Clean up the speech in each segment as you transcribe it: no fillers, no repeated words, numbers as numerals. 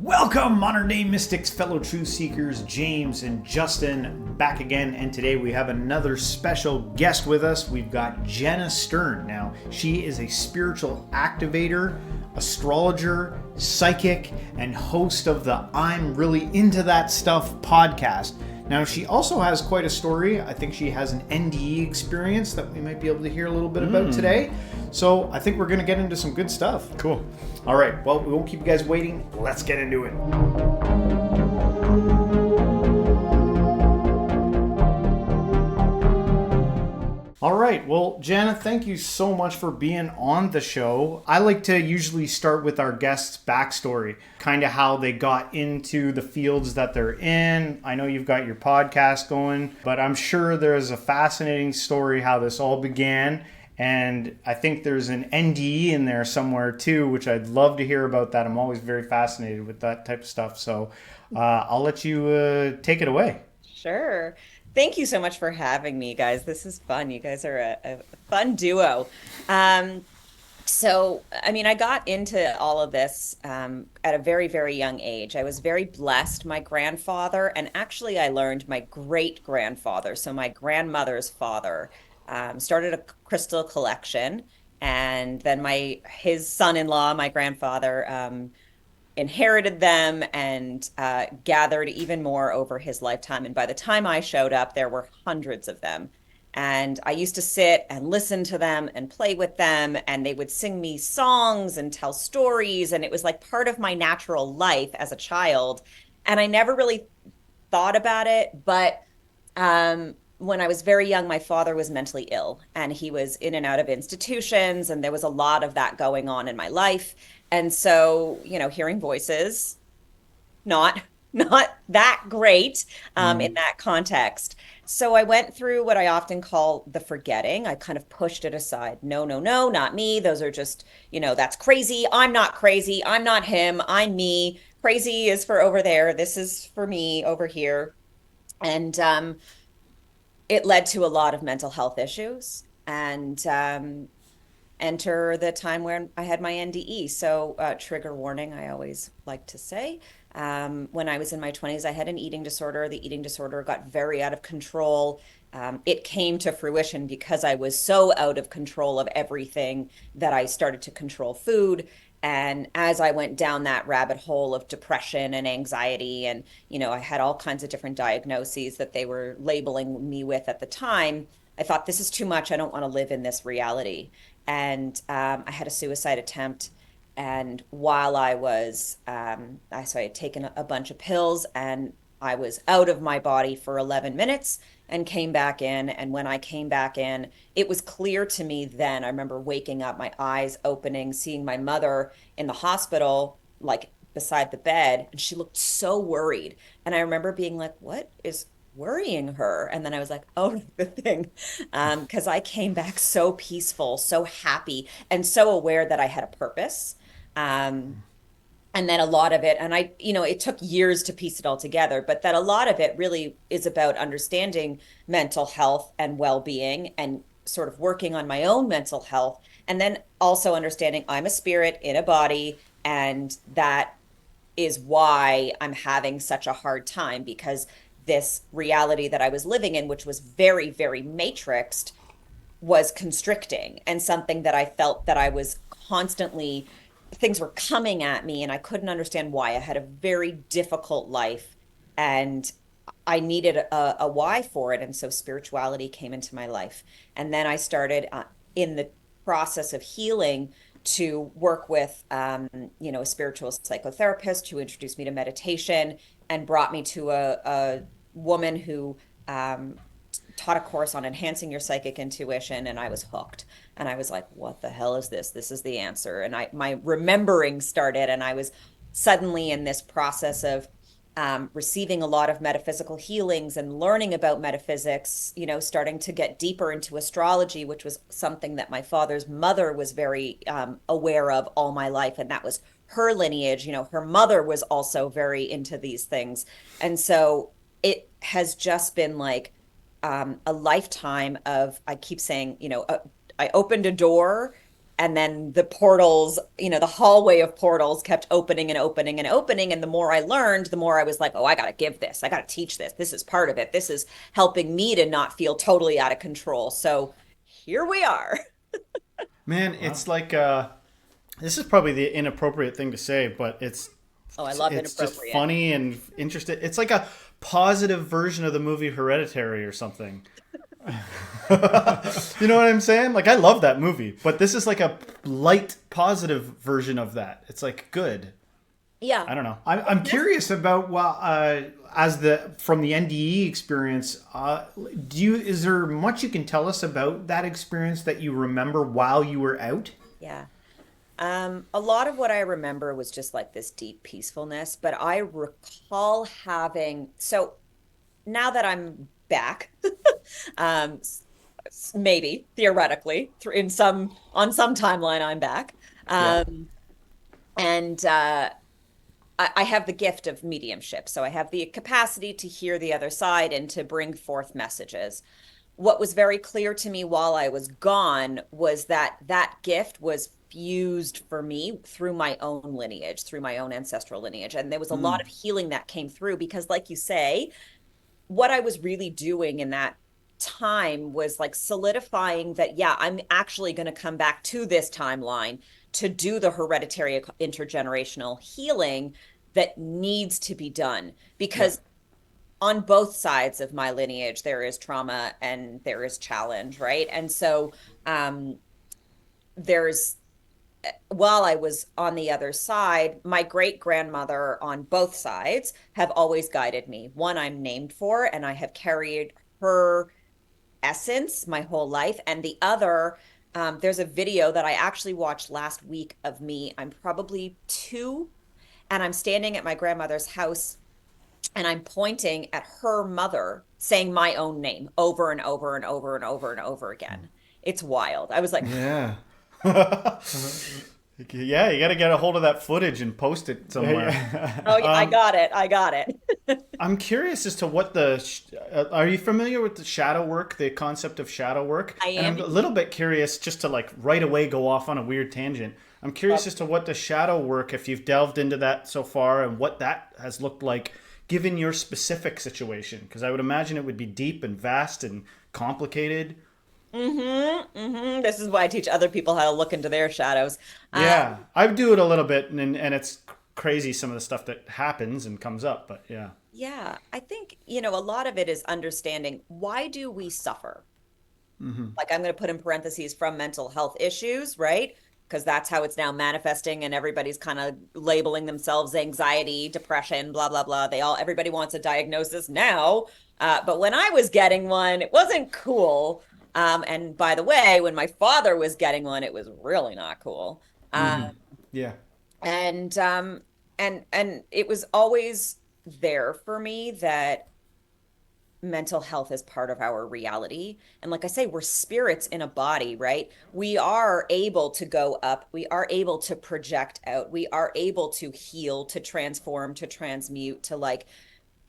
Welcome, modern day mystics, fellow truth seekers, James and Justin back again. And today we have another special guest with us. We've got Jana Stern. Now, she is a spiritual activator, astrologer, psychic, and host of the I'm Really Into That Stuff podcast. Now, she also has quite a story. I think she has an NDE experience that we might be able to hear a little bit about today. So I think we're going to get into some good stuff. Cool. All right. Well, we won't keep you guys waiting. Let's get into it. All right. Well, Jana, thank you so much for being on the show. I like to usually start with our guests' backstory, kind of how they got into the fields that they're in. I know you've got your podcast going, but I'm sure there's a fascinating story how this all began. And I think there's an NDE in there somewhere too, which I'd love to hear about that. I'm always very fascinated with that type of stuff. So I'll let you take it away. Sure. Thank you so much for having me, guys. This is fun. You guys are a fun duo. I got into all of this at a very, very young age. I was very blessed. My grandfather, and actually I learned my great-grandfather, so my grandmother's father, started a crystal collection. And then his son-in-law, my grandfather, inherited them and gathered even more over his lifetime. And by the time I showed up, there were hundreds of them. And I used to sit and listen to them and play with them, and they would sing me songs and tell stories. And it was like part of my natural life as a child. And I never really thought about it. But when I was very young, my father was mentally ill, and he was in and out of institutions. And there was a lot of that going on in my life. And so, hearing voices, not that great in that context. So I went through what I often call the forgetting. I kind of pushed it aside. No, not me. Those are just, that's crazy. I'm not crazy. I'm not him. I'm me. Crazy is for over there. This is for me over here. And it led to a lot of mental health issues. And enter the time when I had my NDE. So trigger warning, I always like to say. When I was in my 20s, I had an eating disorder. The eating disorder got very out of control. It came to fruition because I was so out of control of everything that I started to control food. And as I went down that rabbit hole of depression and anxiety, and, I had all kinds of different diagnoses that they were labeling me with at the time, I thought, this is too much. I don't want to live in this reality. And I had a suicide attempt. And while I was, so I had taken a bunch of pills, and I was out of my body for 11 minutes and came back in. And when I came back in, it was clear to me then. I remember waking up, my eyes opening, seeing my mother in the hospital, like beside the bed, and she looked so worried. And I remember being like, what is worrying her? And then I was like, oh, the thing, because I came back so peaceful, so happy, and so aware that I had a purpose. And then a lot of it, and it took years to piece it all together, but that a lot of it really is about understanding mental health and well-being, and sort of working on my own mental health, and then also understanding I'm a spirit in a body, and that is why I'm having such a hard time, because this reality that I was living in, which was very, very matrixed, was constricting, and something that I felt that I was constantly, things were coming at me, and I couldn't understand why. I had a very difficult life, and I needed a why for it. And so spirituality came into my life. And then I started in the process of healing to work with, a spiritual psychotherapist who introduced me to meditation and brought me to a woman who taught a course on enhancing your psychic intuition, and I was hooked. And I was like, what the hell is this? This is the answer. And my remembering started, and I was suddenly in this process of receiving a lot of metaphysical healings and learning about metaphysics, starting to get deeper into astrology, which was something that my father's mother was very aware of all my life. And that was her lineage. Her mother was also very into these things. And so it has just been like a lifetime of, I keep saying, I opened a door And then the portals, the hallway of portals kept opening and opening and opening. And the more I learned, the more I was like, oh, I got to give this. I got to teach this. This is part of it. This is helping me to not feel totally out of control. So here we are. Man, it's like this is probably the inappropriate thing to say, but Oh, I love it's just inappropriate. funny and interesting. It's like a positive version of the movie Hereditary or something. You know what I'm saying? Like I love that movie, but this is like a light positive version of that. It's like good. Yeah. I don't know. I'm curious about as the from the NDE experience. Is there much you can tell us about that experience that you remember while you were out? Yeah. A lot of what I remember was just like this deep peacefulness, but I recall having, so now that I'm back, um, maybe theoretically on some timeline, I'm back. Yeah. And I have the gift of mediumship. So I have the capacity to hear the other side and to bring forth messages. What was very clear to me while I was gone was that that gift was fused for me through my own lineage, through my own ancestral lineage. And there was a lot of healing that came through because, like you say, what I was really doing in that time was like solidifying that, yeah, I'm actually going to come back to this timeline to do the hereditary intergenerational healing that needs to be done. Yeah. Because on both sides of my lineage, there is trauma and there is challenge, right? And so there's while I was on the other side, my great grandmother on both sides have always guided me. One I'm named for, and I have carried her essence my whole life. And the other, there's a video that I actually watched last week of me. I'm probably 2, and I'm standing at my grandmother's house, and I'm pointing at her mother, saying my own name over and over and over and over and over again. It's wild. I was like, Yeah. Yeah, you got to get a hold of that footage and post it somewhere. oh, yeah, I got it. I got it. I'm curious as to what are you familiar with the shadow work, the concept of shadow work? I And am. I'm a little bit curious just to like right away go off on a weird tangent. I'm curious as to what the shadow work, if you've delved into that so far and what that has looked like given your specific situation. Because I would imagine it would be deep and vast and complicated. This is why I teach other people how to look into their shadows. Yeah, I do it a little bit, and it's crazy some of the stuff that happens and comes up. But yeah, Yeah, I think, a lot of it is understanding why do we suffer? Like I'm going to put in parentheses from mental health issues, right? Because that's how it's now manifesting and everybody's kind of labeling themselves anxiety, depression, blah, blah, blah. Everybody wants a diagnosis now. But when I was getting one, it wasn't cool. And by the way, when my father was getting one, it was really not cool. yeah, And and it was always there for me that mental health is part of our reality. And like I say, we're spirits in a body, right? We are able to go up, we are able to project out, we are able to heal, to transform, to transmute, to like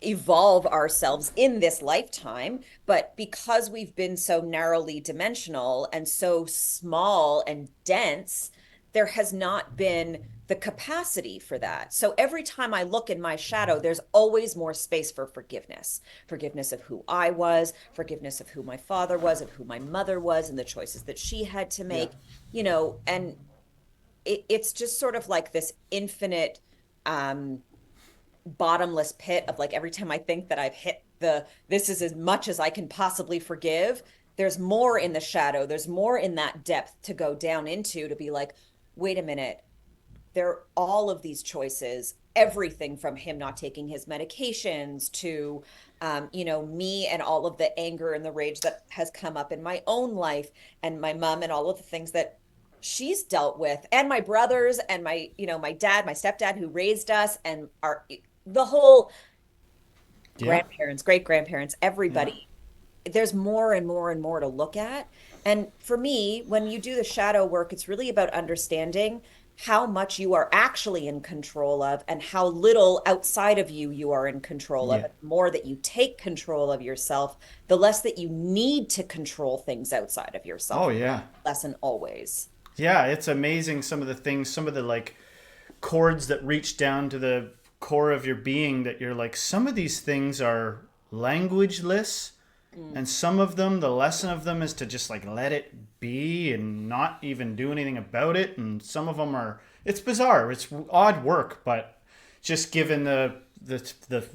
evolve ourselves in this lifetime. But because we've been so narrowly dimensional and so small and dense, there has not been the capacity for that. So every time I look in my shadow, there's always more space for forgiveness. Forgiveness of who I was, forgiveness of who my father was, of who my mother was, and the choices that she had to yeah, make, and it's just sort of like this infinite um bottomless pit of like every time I think that I've hit this is as much as I can possibly forgive, there's more in the shadow, there's more in that depth to go down into to be like, wait a minute, there are all of these choices, everything from him not taking his medications to me and all of the anger and the rage that has come up in my own life, and my mom and all of the things that she's dealt with, and my brothers and my dad, my stepdad who raised us, and the whole yeah, grandparents, great grandparents, yeah, everybody. There's more and more and more to look at. And for me, when you do the shadow work, it's really about understanding how much you are actually in control of and how little outside of you are in control of. yeah. And the more that you take control of yourself, the less that you need to control things outside of yourself. Oh yeah. Lesson always. Yeah, it's amazing some of the things, some of the like chords that reach down to the core of your being that you're like, some of these things are languageless, Mm. and some of them, the lesson of them is to just like let it be and not even do anything about it. And some of them are, it's bizarre, it's odd work, but just given the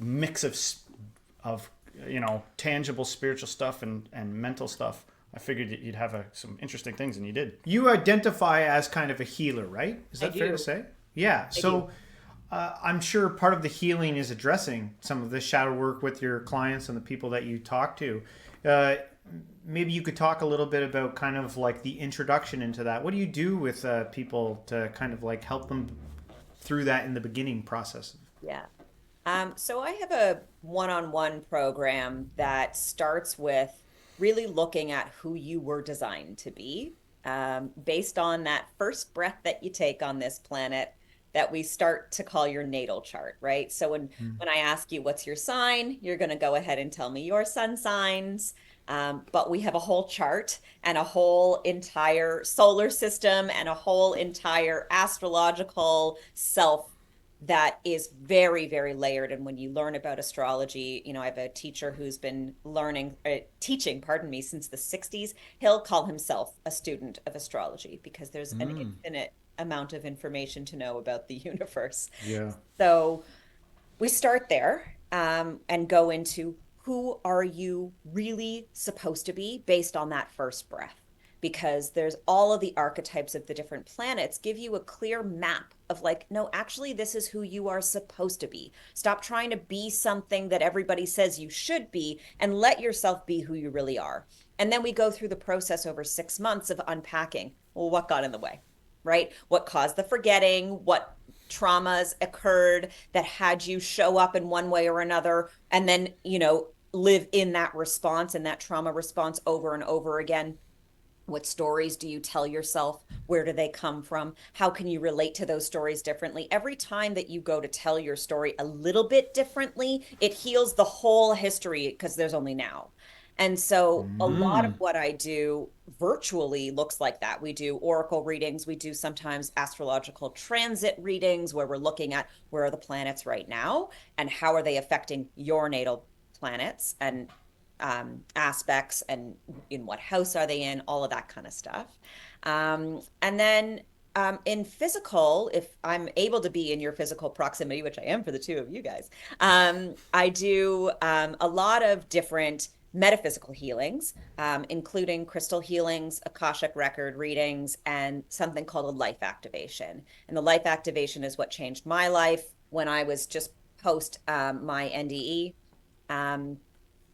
mix of tangible spiritual stuff and mental stuff, I figured that you'd have some interesting things, and you did. You identify as kind of a healer, right? Is I that fair to do. say? Yeah. I do. So I'm sure part of the healing is addressing some of the shadow work with your clients and the people that you talk to. Uh, Maybe you could talk a little bit about kind of like the introduction into that. What do you do with people to kind of like help them through that in the beginning process? Yeah. So I have a one-on-one program that starts with really looking at who you were designed to be, based on that first breath that you take on this planet that we start to call your natal chart, right? So when I ask you what's your sign, you're going to go ahead and tell me your sun signs. But we have a whole chart and a whole entire solar system and a whole entire astrological self that is very, very layered. And when you learn about astrology, I have a teacher who's been teaching, pardon me, since the 60s. He'll call himself a student of astrology because there's an Mm, infinite amount of information to know about the universe. yeah. So we start there, and go into who are you really supposed to be based on that first breath, because there's all of the archetypes of the different planets give you a clear map of like, no, actually this is who you are supposed to be. Stop trying to be something that everybody says you should be and let yourself be who you really are. And then we go through the process over 6 months of unpacking, well, what got in the way, right? What caused the forgetting? What traumas occurred that had you show up in one way or another, and then, live in that response and that trauma response over and over again? What stories do you tell yourself? Where do they come from? How can you relate to those stories differently? Every time that you go to tell your story a little bit differently, it heals the whole history because there's only now. And so a lot of Mm. what I do virtually looks like that. We do oracle readings. We do sometimes astrological transit readings where we're looking at where are the planets right now and how are they affecting your natal planets and aspects, and in what house are they in, all of that kind of stuff. And then in physical, if I'm able to be in your physical proximity, which I am for the two of you guys, I do a lot of different metaphysical healings, including crystal healings, Akashic record readings, and something called a life activation. And the life activation is what changed my life when I was just post my NDE. Um,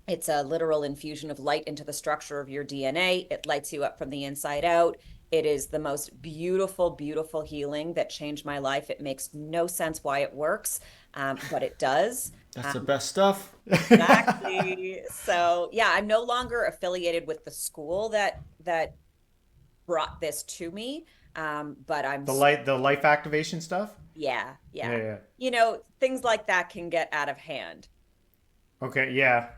it's a literal infusion of light into the structure of your DNA. It lights you up from the inside out. It is the most beautiful, beautiful healing that changed my life. It makes no sense why it works, but it does. That's the Um, best stuff. exactly. So yeah, I'm no longer affiliated with the school that brought this to me. But I'm The life activation stuff. yeah, Yeah, yeah. yeah. Things like that can get out of hand. Okay, yeah.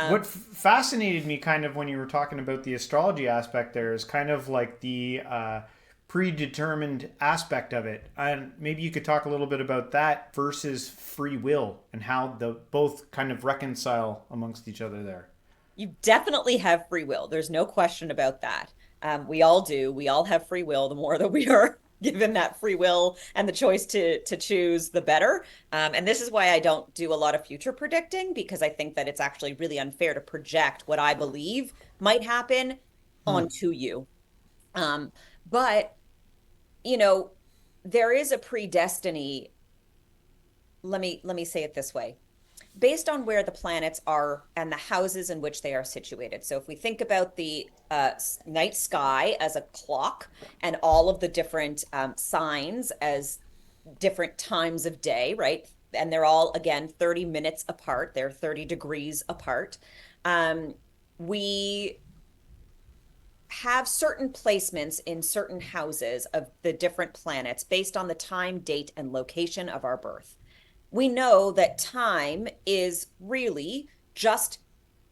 What Um, fascinated me kind of when you were talking about the astrology aspect there is kind of like the predetermined aspect of it. And maybe you could talk a little bit about that versus free will and how the both kind of reconcile amongst each other there. You definitely have free will. There's no question about that. We all do. We all have free will. The more that we are given that free will and the choice to choose, the better. And this is why I don't do a lot of future predicting, because I think that it's actually really unfair to project what I believe might happen Hmm. onto you. Um, but you know, there is a predestiny. Let me say it this way, based on where the planets are and the houses in which they are situated. So if we think about the night sky as a clock and all of the different signs as different times of day, right? And they're all, again, 30 minutes apart, they're 30 degrees apart. Um, we have certain placements in certain houses of the different planets based on the time, date, and location of our birth. We know that time is really just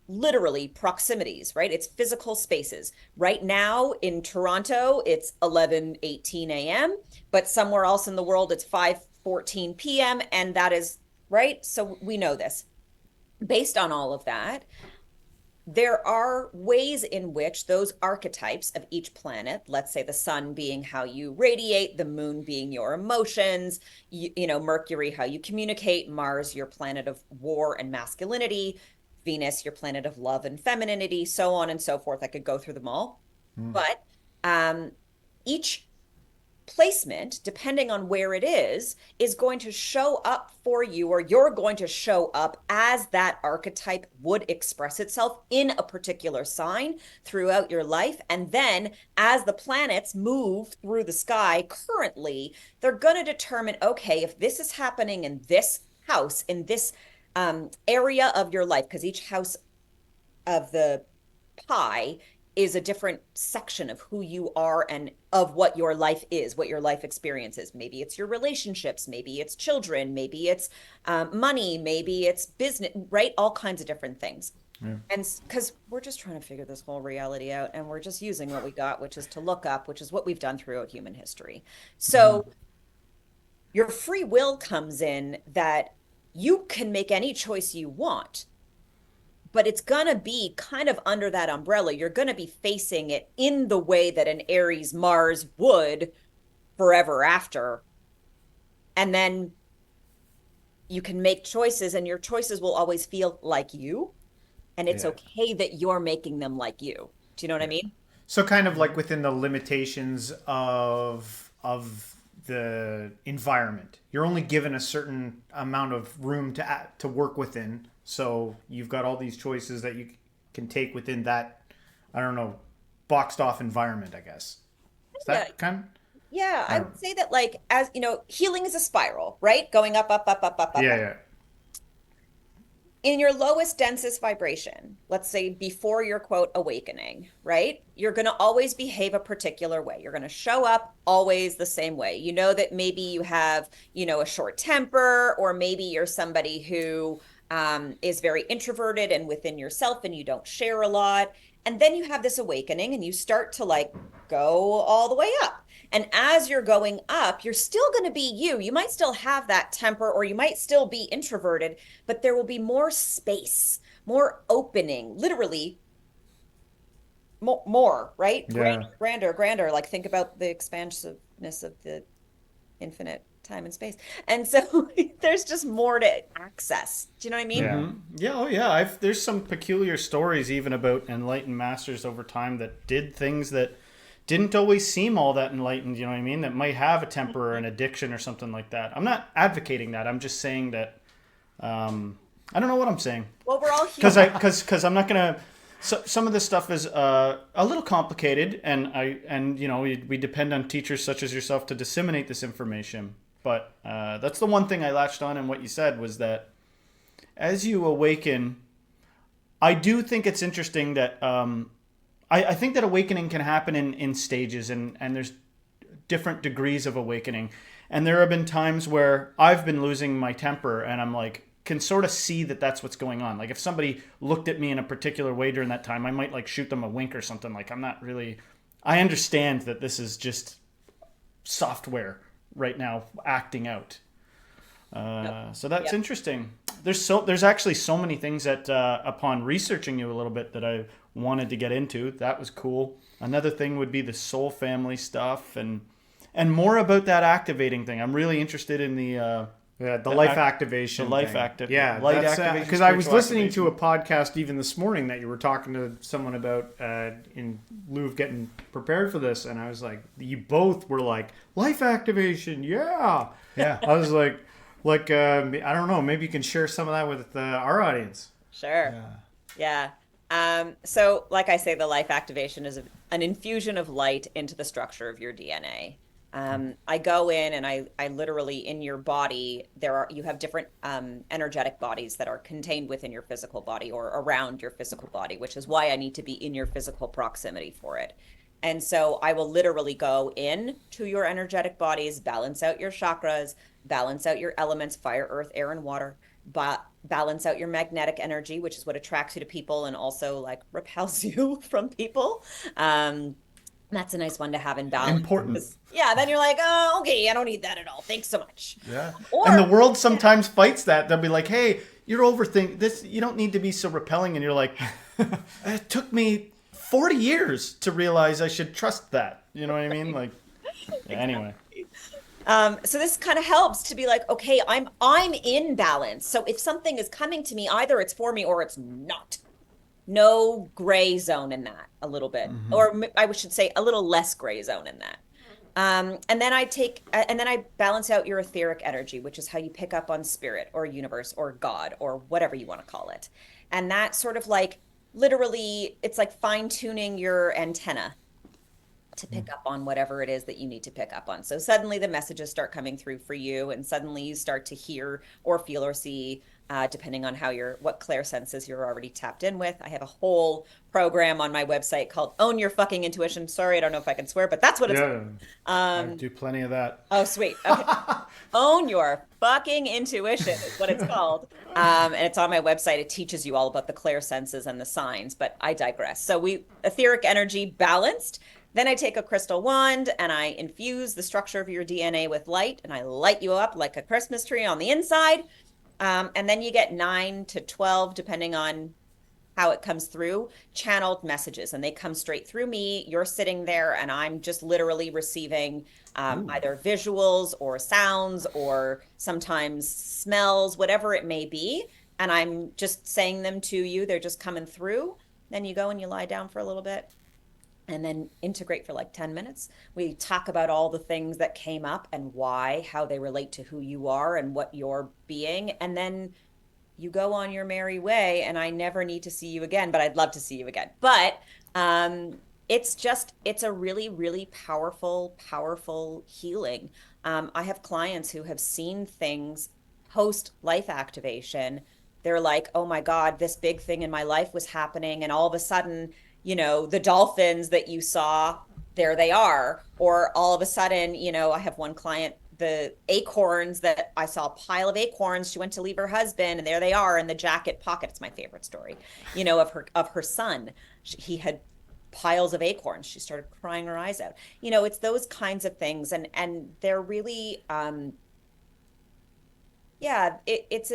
literally proximities, right? It's physical spaces. Right now in Toronto, it's 11:18 a.m., but somewhere else in the world, it's 5:14 p.m. And that is right. So we know this. Based on all of that, there are ways in which those archetypes of each planet, let's say the sun being how you radiate, the moon being your emotions, Mercury, how you communicate, Mars, your planet of war and masculinity, Venus, your planet of love and femininity, so on and so forth. I could go through them all. Mm. But each placement, depending on where it is going to show up for you, or you're going to show up as that archetype would express itself in a particular sign throughout your life. And then as the planets move through the sky currently, they're going to determine, okay, if this is happening in this house, in this area of your life, because each house of the pie is a different section of who you are and of what your life is, what your life experience is. Maybe it's your relationships, maybe it's children, maybe it's money, maybe it's business, right? All kinds of different things. Yeah. And because we're just trying to figure this whole reality out, and we're just using what we got, which is to look up, which is what we've done throughout human history. So your free will comes in that you can make any choice you want, but it's going to be kind of under that umbrella. You're going to be facing it in the way that an Aries Mars would forever after. And then you can make choices, and your choices will always feel like you. And it's Yeah. okay that you're making them like you. Do you know what I Yeah. mean? So kind of like within the limitations of the environment, you're only given a certain amount of room to work within. So you've got all these choices that you can take within that, I don't know, boxed off environment, I guess. Is Yeah. that kind? Yeah. I I don't know. would say that, like, as you know, healing is a spiral, right? Going up, up, up, up, up, up, Yeah, up. yeah. In your lowest, densest vibration, let's say before your quote awakening, right? You're going to always behave a particular way. You're going to show up always the same way. You know that maybe you have, a short temper, or maybe you're somebody who is very introverted and within yourself and you don't share a lot. And then you have this awakening and you start to like go all the way up. And as you're going up, you're still going to be you. You might still have that temper, or you might still be introverted, but there will be more space, more opening, literally more, right? Yeah. Grander, grander. Like think about the expansiveness of the infinite time and space. And so there's just more to access. Do you know what I mean? Yeah. Yeah. Oh, yeah. There's some peculiar stories even about enlightened masters over time that did things that didn't always seem all that enlightened. You know what I mean? That might have a temper or an addiction or something like that. I'm not advocating that. I'm just saying that. I don't know what I'm saying Well, we're all because human. I'm not gonna. So, some of this stuff is a little complicated, and we depend on teachers such as yourself to disseminate this information. But that's the one thing I latched on in what you said was that as you awaken, I do think it's interesting that I think that awakening can happen in stages, and there's different degrees of awakening. And there have been times where I've been losing my temper, and I'm like, can sort of see that that's what's going on. Like if somebody looked at me in a particular way during that time, I might like shoot them a wink or something. Like I'm not really. I understand that this is just software right now acting out. Yep. So that's Yep. interesting. There's actually so many things that upon researching you a little bit that I wanted to get into. That was cool. Another thing would be the soul family stuff and more about that activating thing. I'm really interested in the life activation. The life thing. Light activation. Because I was spiritual listening to a activation. podcast even this morning that you were talking to someone about in lieu of getting prepared for this, and I was like, you both were like life activation, yeah. I was like, I don't know, maybe you can share some of that with our audience. Sure. Yeah. So, like I say, the life activation is an infusion of light into the structure of your DNA. I go in and I literally in your body, you have different energetic bodies that are contained within your physical body or around your physical body, which is why I need to be in your physical proximity for it. And so I will literally go in to your energetic bodies, balance out your chakras, balance out your elements, fire, earth, air, and water, but balance out your magnetic energy, which is what attracts you to people and also like repels you from people. Um, that's a nice one to have in balance. Important. Yeah, then you're like, oh, okay, I don't need that at all. Thanks so much. Yeah. And the Or world sometimes fights that. They'll be like, hey, you're overthinking this. You don't need to be so repelling. And you're like, it took me 40 years to realize I should trust that. You know what I mean? Like, anyway. So this kind of helps to be like, okay, I'm in balance. So if something is coming to me, either it's for me or it's not. No gray zone in that a little bit, or I should say a little less gray zone in that. And then I balance out your etheric energy, which is how you pick up on spirit or universe or God or whatever you want to call it. And that sort of like literally, it's like fine tuning your antenna to pick up on whatever it is that you need to pick up on. So suddenly the messages start coming through for you, and suddenly you start to hear or feel or see, depending on what clair senses you're already tapped in with. I have a whole program on my website called Own Your Fucking Intuition. Sorry, I don't know if I can swear, but that's what it's Yeah. called. I do plenty of that. Oh, sweet. Okay. Own Your Fucking Intuition is what it's called. And it's on my website. It teaches you all about the clair senses and the signs, but I digress. So etheric energy balanced. Then I take a crystal wand and I infuse the structure of your DNA with light, and I light you up like a Christmas tree on the inside. And then you get 9 to 12, depending on how it comes through, channeled messages, and they come straight through me. You're sitting there, and I'm just literally receiving either visuals or sounds or sometimes smells, whatever it may be. And I'm just saying them to you. They're just coming through. Then you go and you lie down for a little bit and then integrate for like 10 minutes. We talk about all the things that came up and why, how they relate to who you are and what you're being. And then you go on your merry way, and I never need to see you again, but I'd love to see you again. But it's a really, really powerful healing. I have clients who have seen things post life activation. They're like, oh my God, this big thing in my life was happening. And all of a sudden, the dolphins that you saw, there they are. Or all of a sudden, I have one client, the acorns that I saw, a pile of acorns. She went to leave her husband, and there they are in the jacket pocket. It's my favorite story, of her son. He had piles of acorns. She started crying her eyes out. It's those kinds of things, and they're really, yeah, it's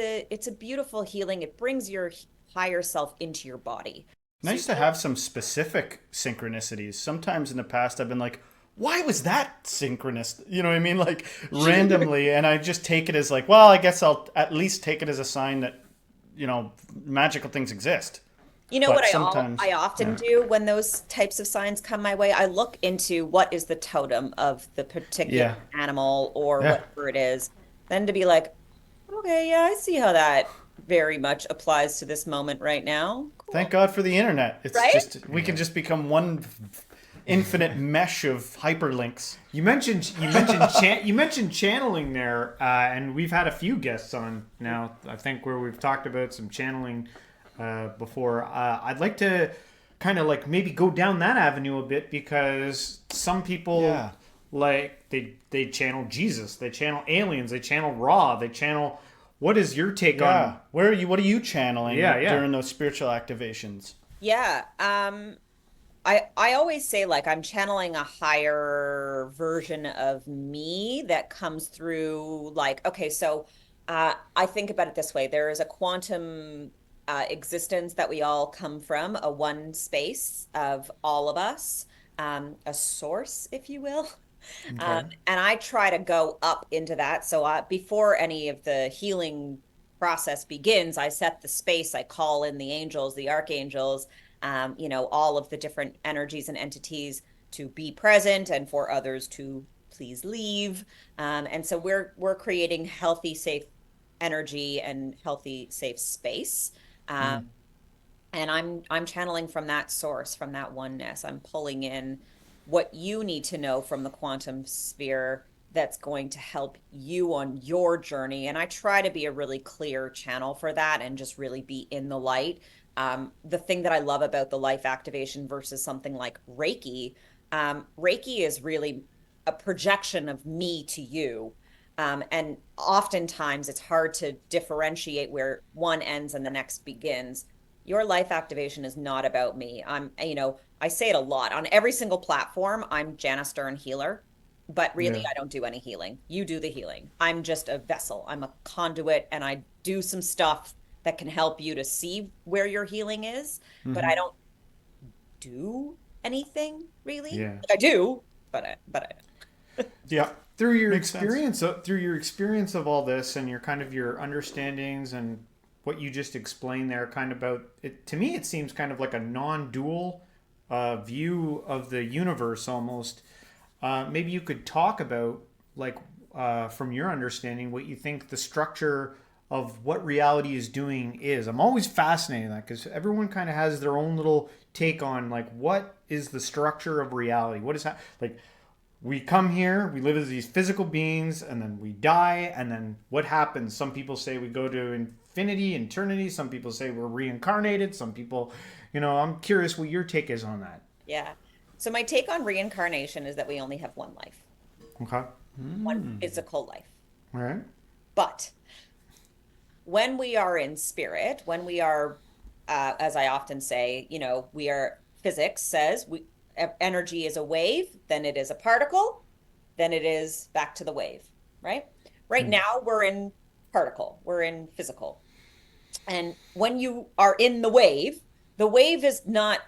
a beautiful healing. It brings your higher self into your body. So Nice to have some specific synchronicities. Sometimes in the past, I've been like, why was that synchronous? You know what I mean? Like randomly. And I just take it as like, well, I guess I'll at least take it as a sign that, magical things exist. But But what sometimes, I often yeah. do when those types of signs come my way, I look into what is the totem of the particular Yeah. animal or Yeah. whatever it is. Then to be like, okay, yeah, I see how that very much applies to this moment right now. Thank Cool. God for the internet. It's Right? just, we can just become one infinite mesh of hyperlinks. You mentioned channeling there, and we've had a few guests on now. I think where we've talked about some channeling before. I'd like to kind of like maybe go down that avenue a bit, because some people Yeah. like they channel Jesus, they channel aliens, they channel Ra, they channel. What is your take Yeah. on? What are you channeling Yeah, yeah. during those spiritual activations? Yeah. I always say like I'm channeling a higher version of me that comes through like, okay, so I think about it this way. There is a quantum existence that we all come from, a one space of all of us, a source, if you will. Okay. And I try to go up into that. So before any of the healing process begins, I set the space. I call in the angels, the archangels, all of the different energies and entities to be present and for others to please leave. And so we're creating healthy, safe energy and healthy, safe space. Um, and I'm channeling from that source, from that oneness. I'm pulling in what you need to know from the quantum sphere that's going to help you on your journey. And I try to be a really clear channel for that and just really be in the light. The thing that I love about the life activation versus something like Reiki, Reiki is really a projection of me to you. And oftentimes it's hard to differentiate where one ends and the next begins. Your life activation is not about me. I say it a lot on every single platform. I'm Jana Stern healer, but really Yeah. I don't do any healing. You do the healing. I'm just a vessel. I'm a conduit and I do some stuff that can help you to see where your healing is, but I don't do anything really. Yeah. Like I do, Yeah. Through your Makes sense. experience of all this and your kind of your understandings and what you just explained there, kind of about it, to me, it seems kind of like a non-dual view of the universe almost. Maybe you could talk about, like, from your understanding, what you think the structure of what reality is doing is. I'm always fascinated in that because everyone kind of has their own little take on, like, what is the structure of reality? What is that? Like, we come here, we live as these physical beings, and then we die, and then what happens? Some people say we go to infinity, eternity. Some people say we're reincarnated. Some people, I'm curious what your take is on that. yeah. So my take on reincarnation is that we only have one life, Okay. one physical life. All right. But when we are in spirit, when we are, as I often say, we are, physics says energy is a wave, then it is a particle, then it is back to the wave, right? Right now we're in particle, we're in physical. And when you are in the wave is not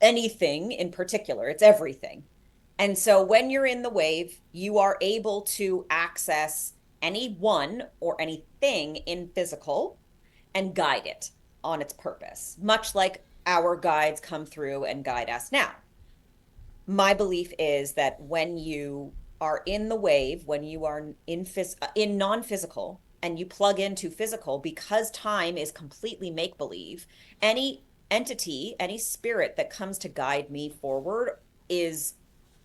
anything in particular, it's everything. And so when you're in the wave, you are able to access anyone or anything in physical and guide it on its purpose, much like our guides come through and guide us now. My belief is that when you are in the wave, when you are in non-physical and you plug into physical, because time is completely make believe, any entity, any spirit that comes to guide me forward is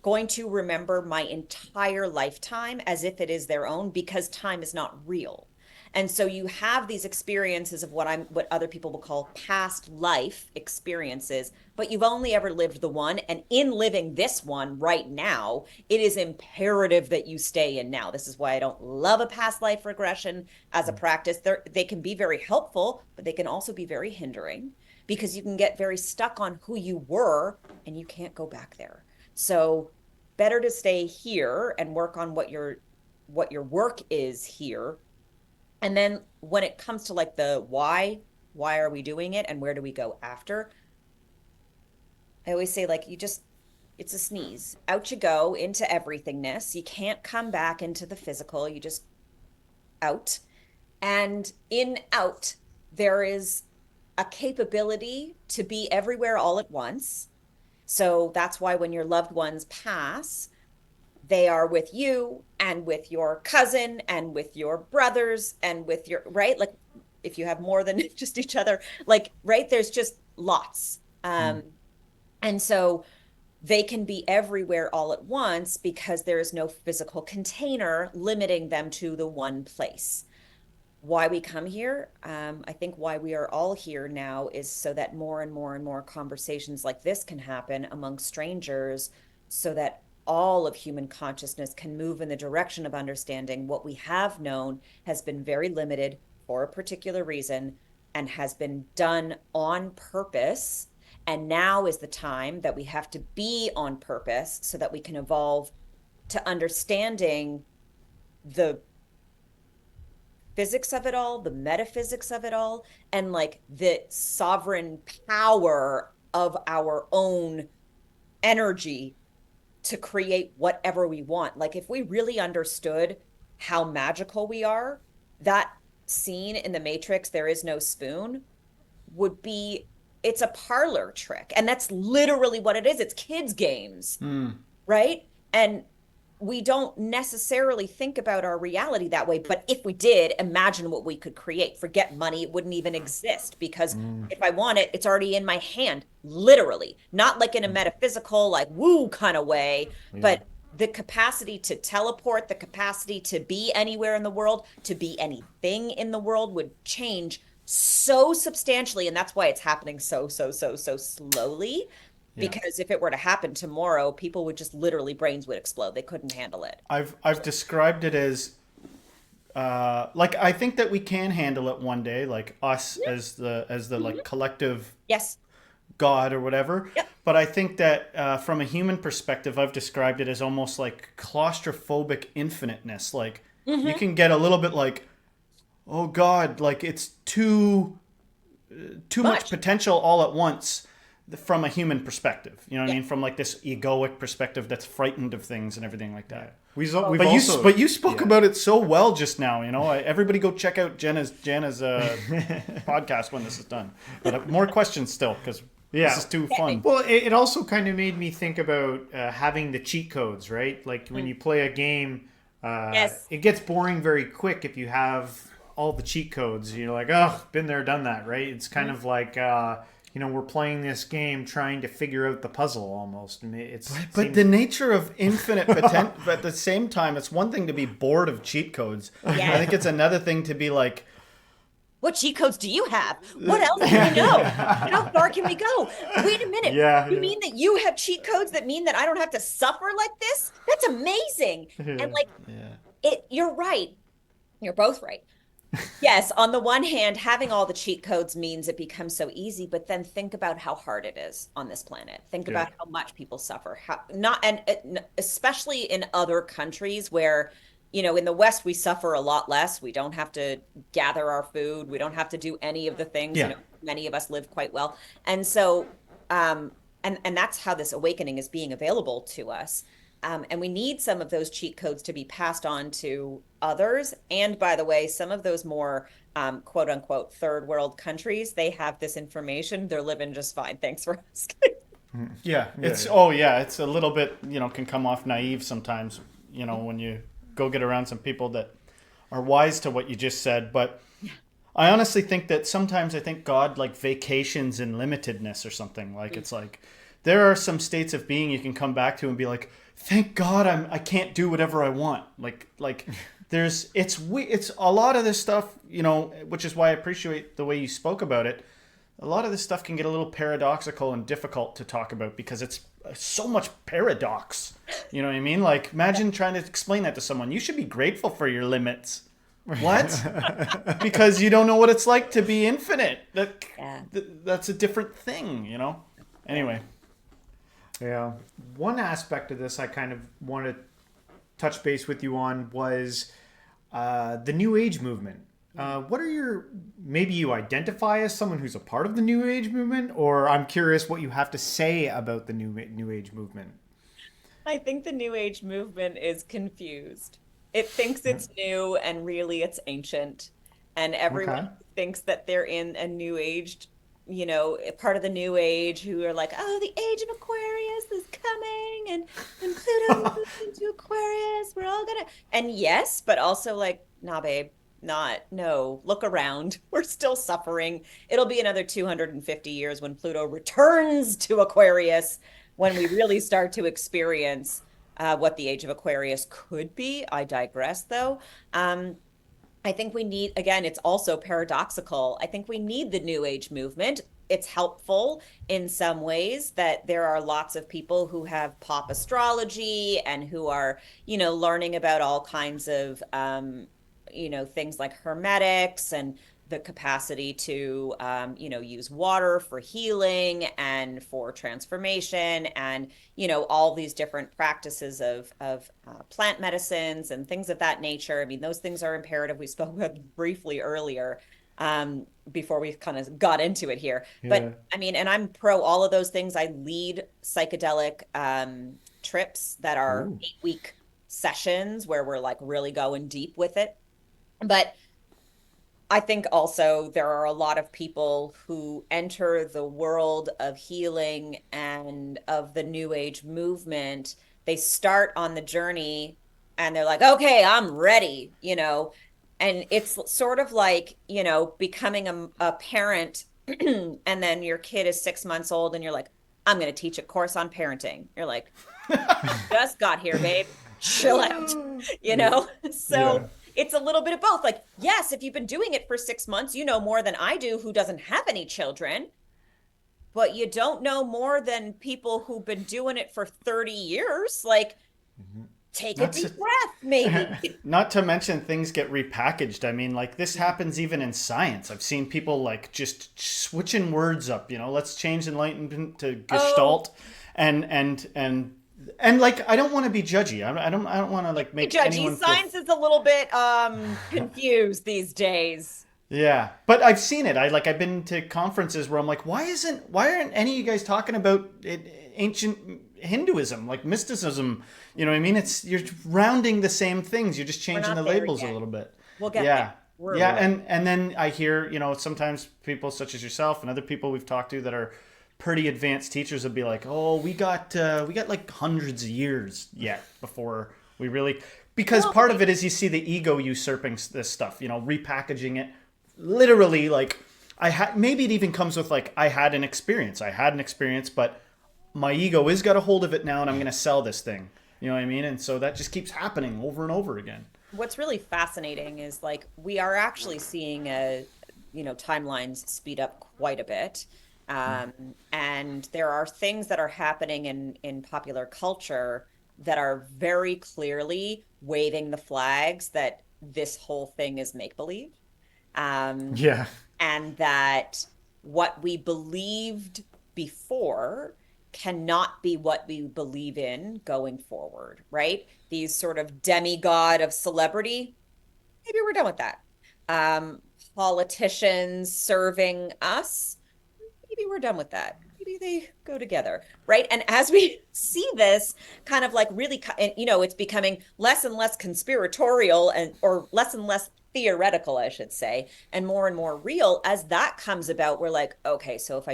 going to remember my entire lifetime as if it is their own because time is not real. And so you have these experiences of what other people will call past life experiences, but you've only ever lived the one. And in living this one right now, it is imperative that you stay in now. This is why I don't love a past life regression as a practice. They can be very helpful, but they can also be very hindering because you can get very stuck on who you were and you can't go back there. So better to stay here and work on what your work is here. And then when it comes to like the why are we doing it and where do we go after? I always say like it's a sneeze. Out you go into everythingness. You can't come back into the physical. You just out. And in out, there is a capability to be everywhere all at once. So that's why when your loved ones pass, they are with you and with your cousin and with your brothers and with your, right? Like if you have more than just each other, like, right? There's just lots. And so they can be everywhere all at once because there is no physical container limiting them to the one place. Why we come here, I think why we are all here now is so that more and more and more conversations like this can happen among strangers so that all of human consciousness can move in the direction of understanding what we have known has been very limited for a particular reason and has been done on purpose. And now is the time that we have to be on purpose so that we can evolve to understanding the physics of it all, the metaphysics of it all, and like the sovereign power of our own energy to create whatever we want. Like if we really understood how magical we are, that scene in the Matrix, There Is No Spoon, would be, it's a parlor trick. And that's literally what it is. It's kids' games, right? And we don't necessarily think about our reality that way. But if we did, imagine what we could create. Forget money, it wouldn't even exist because if I want it, it's already in my hand, literally. Not like in a metaphysical, like woo kind of way, but the capacity to teleport, the capacity to be anywhere in the world, to be anything in the world would change so substantially. And that's why it's happening so slowly. because if it were to happen tomorrow, people would just literally brains would explode. They couldn't handle it. I've described it as like I think that we can handle it one day, like us as the like collective Yes. God or whatever. Yep. But I think that from a human perspective, I've described it as almost like claustrophobic infiniteness. Like you can get a little bit like, oh God, like it's too much potential all at once from a human perspective. You know what I mean? From like this egoic perspective that's frightened of things and everything like that. But you spoke about it so well just now. You know, everybody go check out Jana's podcast when this is done. But more questions still, because this is too fun. Well, it also kind of made me think about having the cheat codes, right? Like when you play a game, it gets boring very quick if you have all the cheat codes. You're like, oh, been there, done that, right? It's kind of like, we're playing this game trying to figure out the puzzle almost. And but the nature of infinite potential, but at the same time, it's one thing to be bored of cheat codes. Yeah. I think it's another thing to be like, what cheat codes do you have? What else do you know? How far can we go? Wait a minute. You mean that you have cheat codes that mean that I don't have to suffer like this? That's amazing. And like, you're right. You're both right. Yes, on the one hand, having all the cheat codes means it becomes so easy, but then think about how hard it is on this planet. Think about how much people suffer. Especially in other countries where, in the West, we suffer a lot less. We don't have to gather our food. We don't have to do any of the things. Many of us live quite well. And so, and that's how this awakening is being available to us. And we need some of those cheat codes to be passed on to others. And by the way, some of those more quote unquote third world countries, they have this information. They're living just fine. Thanks for asking. It's a little bit, can come off naive sometimes, when you go get around some people that are wise to what you just said. But I honestly think that sometimes I think God like vacations in limitedness or something. Like it's like there are some states of being you can come back to and be like, thank God I can't do whatever I want. Like it's a lot of this stuff, which is why I appreciate the way you spoke about it. A lot of this stuff can get a little paradoxical and difficult to talk about because it's so much paradox. You know what I mean? Like imagine trying to explain that to someone. You should be grateful for your limits. What? Because you don't know what it's like to be infinite. That's a different thing, Anyway. Yeah. One aspect of this I kind of want to touch base with you on was the New Age movement. What are maybe you identify as someone who's a part of the New Age movement, or I'm curious what you have to say about the New Age movement. I think the New Age movement is confused. It thinks it's new and really it's ancient. And everyone thinks that they're in a New Age, part of the New Age who are like, oh, the age of Aquarius is coming and Pluto moves into Aquarius. We're all gonna, and yes, but also like, nah, babe. No, look around. We're still suffering. It'll be another 250 years when Pluto returns to Aquarius, when we really start to experience what the age of Aquarius could be. I digress, though. I think we need, again, it's also paradoxical. I think we need the New Age movement. It's helpful in some ways that there are lots of people who have pop astrology and who are, learning about all kinds of things like hermetics and the capacity to, use water for healing and for transformation and, all these different practices of plant medicines and things of that nature. I mean, those things are imperative. We spoke about briefly earlier before we kind of got into it here. Yeah. But I mean, and I'm pro all of those things. I lead psychedelic trips that are 8-week sessions where we're like really going deep with it. But I think also there are a lot of people who enter the world of healing and of the New Age movement. They start on the journey and they're like, okay, I'm ready, and it's sort of like, becoming a parent and then your kid is 6 months old and you're like, I'm going to teach a course on parenting. You're like, just got here, babe. Chill out, So it's a little bit of both. Like, yes, if you've been doing it for 6 months, you know more than I do who doesn't have any children. but you don't know more than people who've been doing it for 30 years. Like, take a deep breath, maybe. Not to mention things get repackaged. I mean, like this happens even in science. I've seen people like just switching words up, let's change enlightenment to gestalt and like I don't want to be judgy. I don't want to like make anyone feel... Science is a little bit confused these days. Yeah, but I've seen it. I've been to conferences where I'm like, why aren't any of you guys talking about ancient Hinduism, like mysticism? You know what I mean? You're rounding the same things. You're just changing the labels a little bit. We'll get there. And then I hear, sometimes people such as yourself and other people we've talked to that are pretty advanced teachers would be like, oh, we got like hundreds of years yet before we really, because part of it is you see the ego usurping this stuff, repackaging it. Literally, like maybe it even comes with like I had an experience, but my ego has got a hold of it now, and I'm going to sell this thing. You know what I mean? And so that just keeps happening over and over again. What's really fascinating is like we are actually seeing timelines speed up quite a bit. And there are things that are happening in popular culture that are very clearly waving the flags that this whole thing is make-believe. And that what we believed before cannot be what we believe in going forward, right? These sort of demigod of celebrity, maybe we're done with that. Politicians serving us, maybe we're done with that. Maybe they go together, right? And as we see this kind of like really, it's becoming less and less conspiratorial or less and less theoretical, I should say, and more real. As that comes about, we're like, okay, so if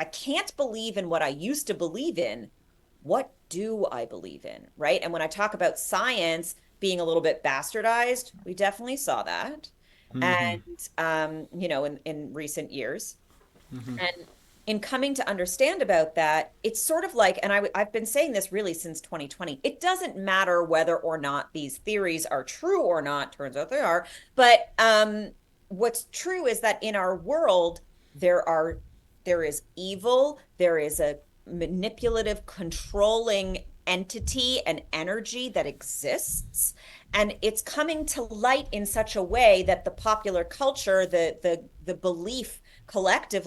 I can't believe in what I used to believe in, what do I believe in, right? And when I talk about science being a little bit bastardized, we definitely saw that. And, in recent years. And in coming to understand about that, it's sort of like, and I've been saying this really since 2020, it doesn't matter whether or not these theories are true or not, turns out they are, but what's true is that in our world, there is evil, there is a manipulative, controlling entity and energy that exists, and it's coming to light in such a way that the popular culture, the belief collective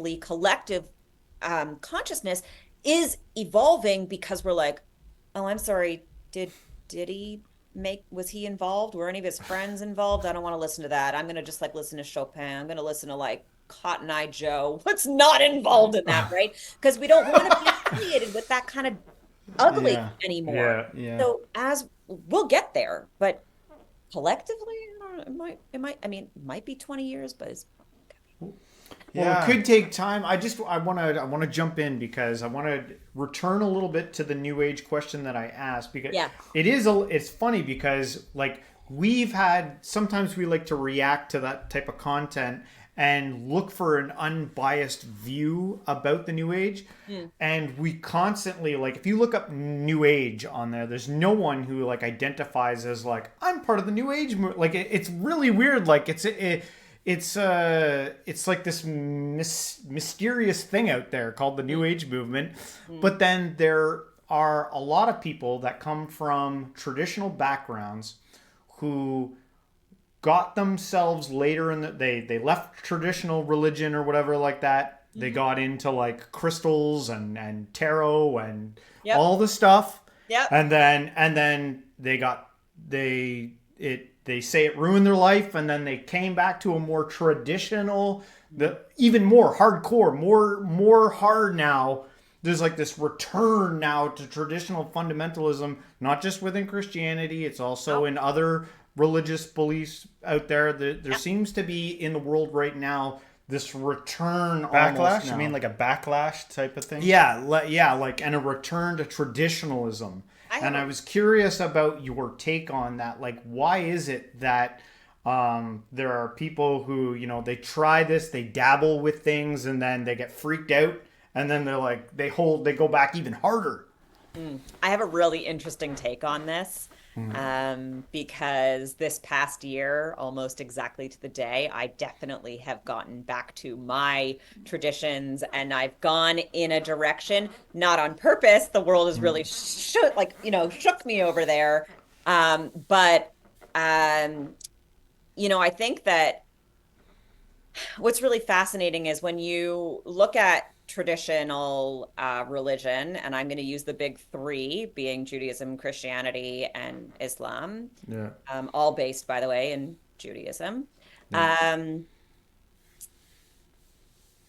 consciousness is evolving, because we're like, oh, I'm sorry, was he involved? Were any of his friends involved? I don't want to listen to that. I'm going to just like listen to Chopin. I'm going to listen to like Cotton Eye Joe. What's not involved in that, right? Because we don't want to be affiliated with that kind of ugly anymore. So as we'll get there, but collectively, it might be 20 years, but it's Well, it could take time. I want to jump in because I want to return a little bit to the New Age question that I asked, because it's funny because like sometimes we like to react to that type of content and look for an unbiased view about the New Age. And we constantly, like, if you look up New Age on there's no one who like identifies as like, I'm part of the New Age movement. Like it's really weird. Like it's like this mysterious thing out there called the New Age movement. But then there are a lot of people that come from traditional backgrounds who got themselves later they left traditional religion or whatever like that. They got into like crystals and tarot and all the stuff. And then they say it ruined their life, and then they came back to a more traditional, even more hardcore, more hard now. There's like this return now to traditional fundamentalism, not just within Christianity, it's also in other religious beliefs out there. There seems to be in the world right now this return, backlash. I mean, like a backlash type of thing. And a return to traditionalism. I was curious about your take on that. Like, why is it that there are people who, they try this, they dabble with things, and then they get freaked out, and then they're like, they go back even harder. I have a really interesting take on this. Because this past year, almost exactly to the day, I definitely have gotten back to my traditions, and I've gone in a direction, not on purpose. The world has really shook me over there. But I think that what's really fascinating is when you look at traditional religion, and I'm going to use the big three, being Judaism, Christianity, and Islam, Yeah. all based, by the way, in Judaism. Yeah. Um,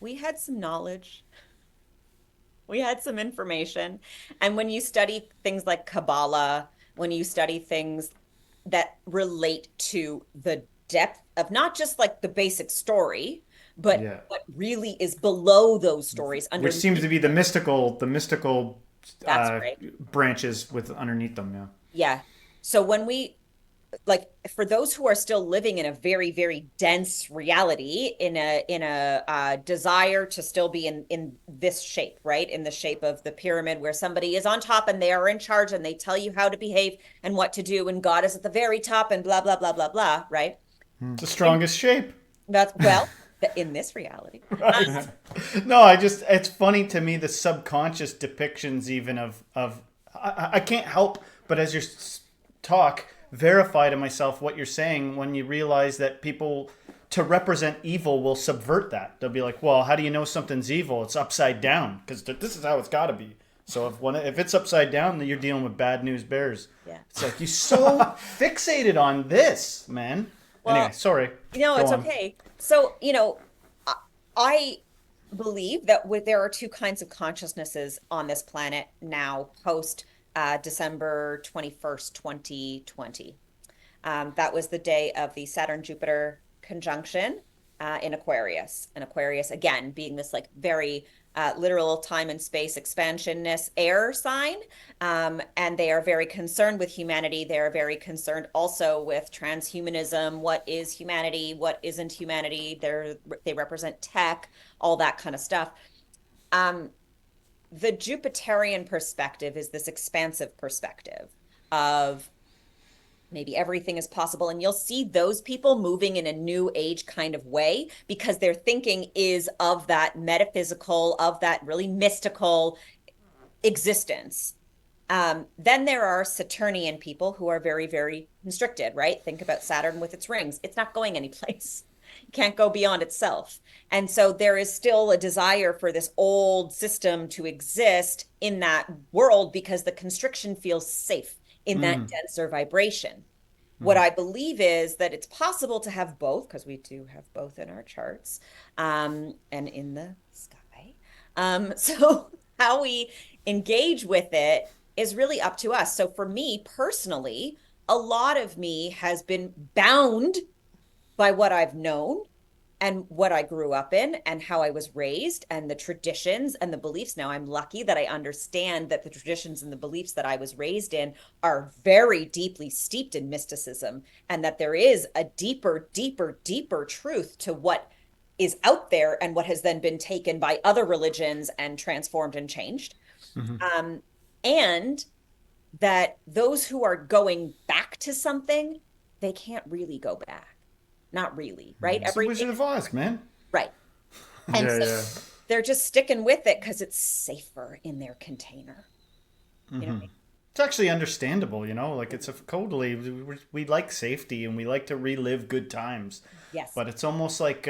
we had some knowledge, we had some information. And when you study things like Kabbalah, when you study things that relate to the depth of not just like the basic story, but Yeah. what really is below those stories Which seems underneath. to be the mystical That's uh, right. branches with underneath them. Yeah. Yeah. So when we like for those who are still living in a very very dense reality in a desire to still be in this shape, right, in the shape of the pyramid where somebody is on top and they are in charge and they tell you how to behave and what to do and God is at the very top and blah blah blah blah blah, right? It's the And strongest shape. that's well in this reality. Right. No, it's funny to me the subconscious depictions even of I can't help but as you talk verify to myself what you're saying when you realize that people to represent evil will subvert that. They'll be like, well, how do you know something's evil? It's upside down because this is how it's got to be. So if it's upside down, then you're dealing with bad news bears. Yeah. It's like you're so fixated on this, man. Well, Anyway, sorry. Go it's on. okay. So, I believe that there are two kinds of consciousnesses on this planet now, post December 21st, 2020. That was the day of the Saturn-Jupiter conjunction in Aquarius. And Aquarius, again, being this like very literal time and space expansionness air sign. And they are very concerned with humanity. They are very concerned also with transhumanism. What is humanity? What isn't humanity? They represent tech, all that kind of stuff. The Jupiterian perspective is this expansive perspective of maybe everything is possible. And you'll see those people moving in a new age kind of way because their thinking is of that metaphysical, of that really mystical existence. Then there are Saturnian people who are very, very constricted, right? Think about Saturn with its rings. It's not going anyplace. You can't go beyond itself. And so there is still a desire for this old system to exist in that world because the constriction feels safe in that denser vibration. What I believe is that it's possible to have both, because we do have both in our charts and in the sky. So how we engage with it is really up to us. So for me personally, a lot of me has been bound by what I've known and what I grew up in and how I was raised and the traditions and the beliefs. Now, I'm lucky that I understand that the traditions and the beliefs that I was raised in are very deeply steeped in mysticism and that there is a deeper, deeper, deeper truth to what is out there and what has then been taken by other religions and transformed and changed. And that those who are going back to something, they can't really go back. Not really, right? It's the Wizard of Oz, man. Right. And Yeah, so yeah. they're just sticking with it because it's safer in their container. You know what I mean? It's actually understandable, like it's totally, we like safety and we like to relive good times. Yes. But it's almost like,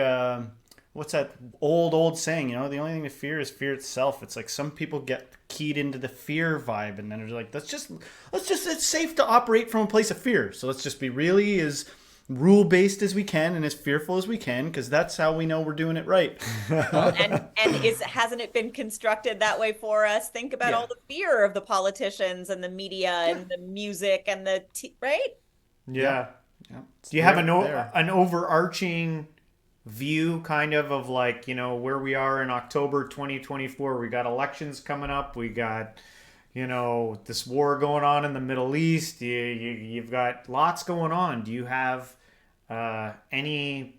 what's that old saying, the only thing to fear is fear itself. It's like some people get keyed into the fear vibe and then they're like, let's just, it's safe to operate from a place of fear. So let's just be really as rule-based as we can and as fearful as we can because that's how we know we're doing it right. Hasn't it been constructed that way for us? Think about all the fear of the politicians and the media and the music and right? Yeah. Do you have an overarching view kind of like, where we are in October 2024? We got elections coming up. We got, this war going on in the Middle East. You've got lots going on. Do you have any,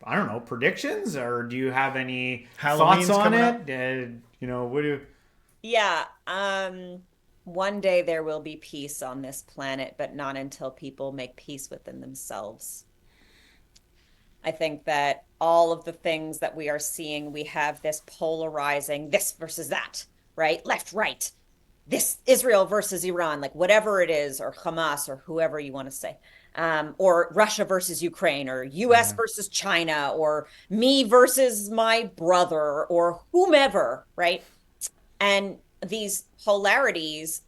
I don't know, predictions, or do you have any Halloween's thoughts on coming it? up. What do you... Yeah. one day there will be peace on this planet, but not until people make peace within themselves. I think that all of the things that we are seeing, we have this polarizing this versus that, right? Left, right, this Israel versus Iran, like whatever it is, or Hamas, or whoever you want to say, or Russia versus Ukraine, or US Yeah. versus China, or me versus my brother, or whomever, right? And these polarities,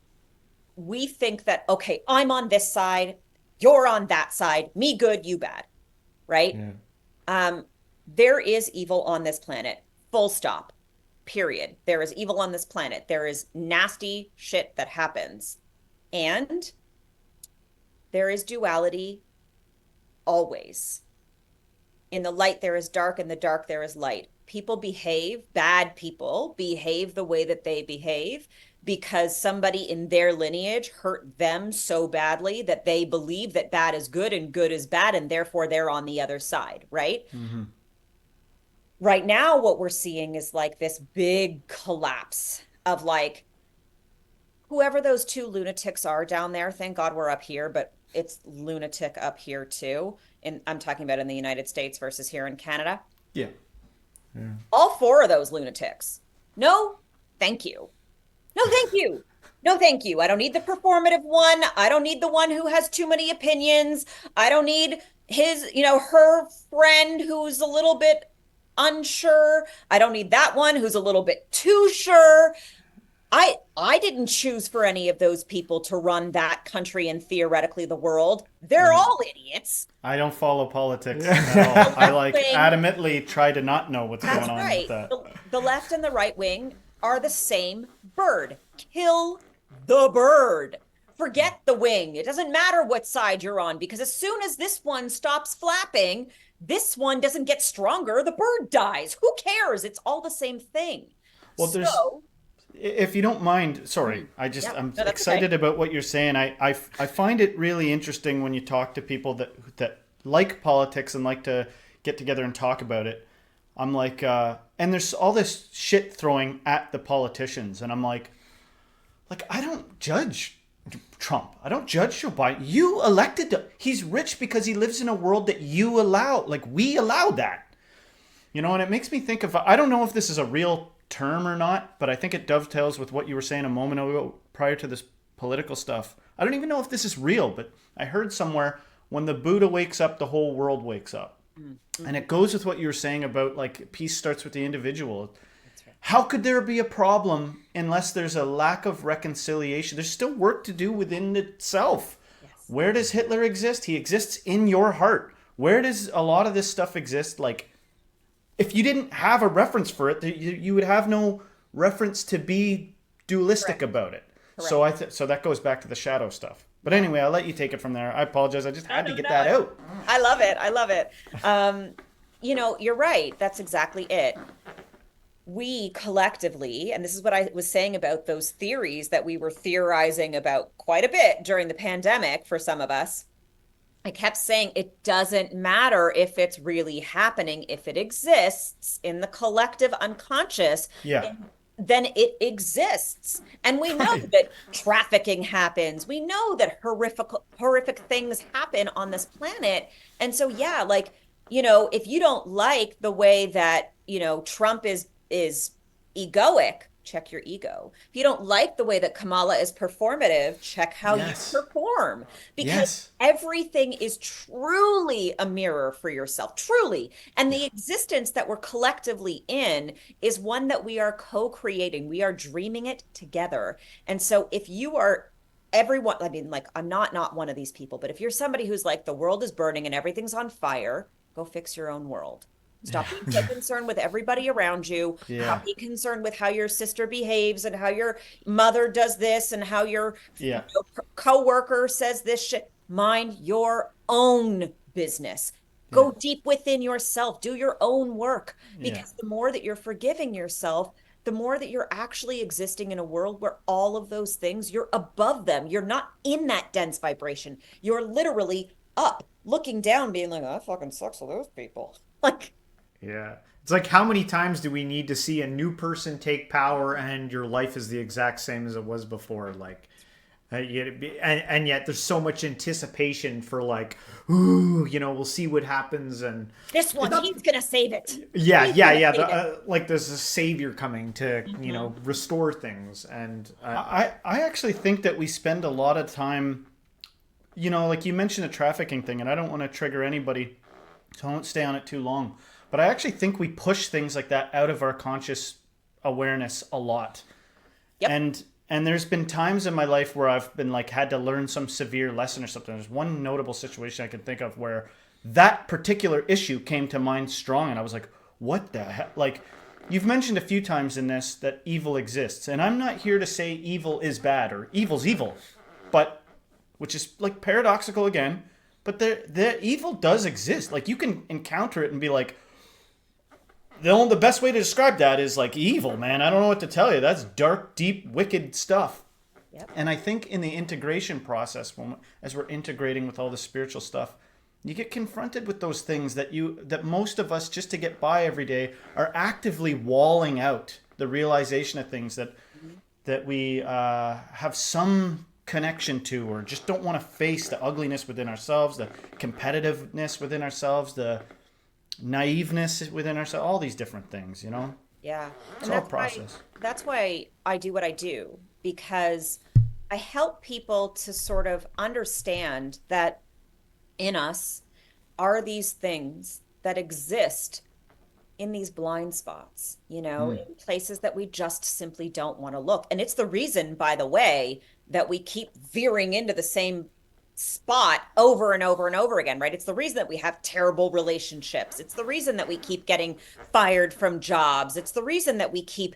we think that, okay, I'm on this side, you're on that side, me good, you bad, right? Yeah. Um, there is evil on this planet, full stop, period. There is evil on this planet. There is nasty shit that happens. And there is duality always. In the light, there is dark. In the dark, there is light. People behave, bad people behave the way that they behave because somebody in their lineage hurt them so badly that they believe that bad is good and good is bad, and therefore they're on the other side, right? Mm-hmm. Right now, what we're seeing is like this big collapse of like whoever those two lunatics are down there. Thank God we're up here, but it's lunatic up here too. And I'm talking about in the United States versus here in Canada. Yeah. Yeah. All four of those lunatics. No, thank you. No, thank you. No, thank you. I don't need the performative one. I don't need the one who has too many opinions. I don't need her friend who's a little bit unsure. I don't need that one who's a little bit too sure. I didn't choose for any of those people to run that country and theoretically the world. They're all idiots. I don't follow politics at all. I like wing. adamantly try to not know what's That's going on right. with that. The left and the right wing are the same bird. Kill the bird. Forget the wing. It doesn't matter what side you're on because as soon as this one stops flapping, this one doesn't get stronger. The bird dies. Who cares? It's all the same thing. Well, there's if you don't mind, sorry, I'm excited about what you're saying. I find it really interesting when you talk to people that like politics and like to get together and talk about it. I'm like, and there's all this shit throwing at the politicians, and I'm like I don't judge Trump. I don't judge Joe Biden. You elected he's rich because he lives in a world that you allow. Like we allow that, and it makes me think of. I don't know if this is a real term or not, but I think it dovetails with what you were saying a moment ago prior to this political stuff. I don't even know if this is real, but I heard somewhere when the Buddha wakes up, the whole world wakes up. Mm-hmm. And it goes with what you were saying about like peace starts with the individual. That's right. How could there be a problem unless there's a lack of reconciliation? There's still work to do within itself. Yes. Where does Hitler exist? He exists in your heart. Where does a lot of this stuff exist? Like, if you didn't have a reference for it, you would have no reference to be dualistic Correct. About it. Correct. So that goes back to the shadow stuff. But anyway, I'll let you take it from there. I apologize. I just had to get that out. I love it. You're right. That's exactly it. We collectively, and this is what I was saying about those theories that we were theorizing about quite a bit during the pandemic for some of us. I kept saying it doesn't matter if it's really happening. If it exists in the collective unconscious, then it exists. And we know that trafficking happens. We know that horrific things happen on this planet. And so, if you don't like the way that, Trump is egoic, check your ego. If you don't like the way that Kamala is performative, check how you perform. Because everything is truly a mirror for yourself, truly. And the existence that we're collectively in is one that we are co-creating. We are dreaming it together. And so if you are everyone, I'm not one of these people, but if you're somebody who's like, the world is burning and everything's on fire, go fix your own world. Stop being so concerned with everybody around you. Stop being concerned with how your sister behaves and how your mother does this and how your coworker says this shit. Mind your own business. Go deep within yourself. Do your own work. Because the more that you're forgiving yourself, the more that you're actually existing in a world where all of those things, you're above them. You're not in that dense vibration. You're literally up, looking down, being like, oh, that fucking sucks with those people. Like, yeah. It's like, how many times do we need to see a new person take power and your life is the exact same as it was before? Like, and yet there's so much anticipation for like, ooh, we'll see what happens. And This one, he's gonna save it. Yeah. Like there's a savior coming to, restore things. And I actually think that we spend a lot of time, like you mentioned the trafficking thing, and I don't want to trigger anybody, so I won't stay on it too long. But I actually think we push things like that out of our conscious awareness a lot. Yep. And there's been times in my life where I've been like had to learn some severe lesson or something. There's one notable situation I can think of where that particular issue came to mind strong, and I was like, what the heck? Like, you've mentioned a few times in this that evil exists, and I'm not here to say evil is bad or evil's evil, but which is like paradoxical again, but the evil does exist. Like, you can encounter it and be like, the best way to describe that is like evil, man. I don't know what to tell you. That's dark, deep, wicked stuff. Yep. And I think in the integration process, as we're integrating with all the spiritual stuff, you get confronted with those things that most of us, just to get by every day, are actively walling out the realization of things that we have some connection to, or just don't want to face the ugliness within ourselves, the competitiveness within ourselves, the naiveness within ourselves, all these different things, Yeah. It's all a process. That's why I do what I do, because I help people to sort of understand that in us are these things that exist in these blind spots, in places that we just simply don't want to look. And it's the reason, by the way, that we keep veering into the same spot over and over and over again, right? It's the reason that we have terrible relationships. It's the reason that we keep getting fired from jobs. It's the reason that we keep,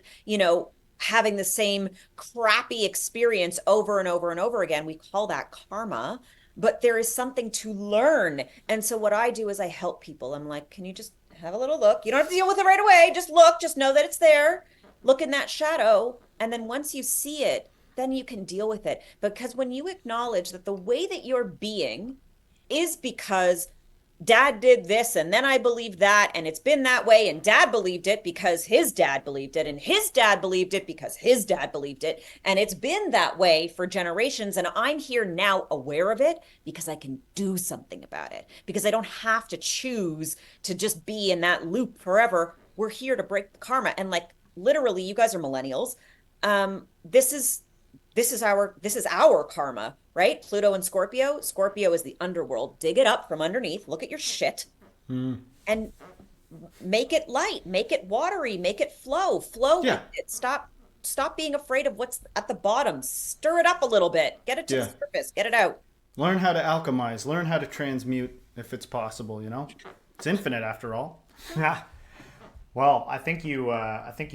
having the same crappy experience over and over and over again. We call that karma, but there is something to learn. And so what I do is I help people. I'm like, can you just have a little look? You don't have to deal with it right away. Just look, just know that it's there. Look in that shadow. And then once you see it, then you can deal with it. Because when you acknowledge that the way that you're being is because dad did this and then I believed that, and it's been that way, and dad believed it because his dad believed it, and his dad believed it because his dad believed it, and it's been that way for generations, and I'm here now aware of it because I can do something about it, because I don't have to choose to just be in that loop forever. We're here to break the karma. And like, literally, you guys are millennials. This is our karma, right? Pluto and Scorpio. Scorpio is the underworld. Dig it up from underneath. Look at your shit and make it light, make it watery, make it flow with it. Stop being afraid of what's at the bottom. Stir it up a little bit. Get it to the surface. Get it out. Learn how to alchemize. Learn how to transmute if it's possible, It's infinite after all. Yeah. Well, I think you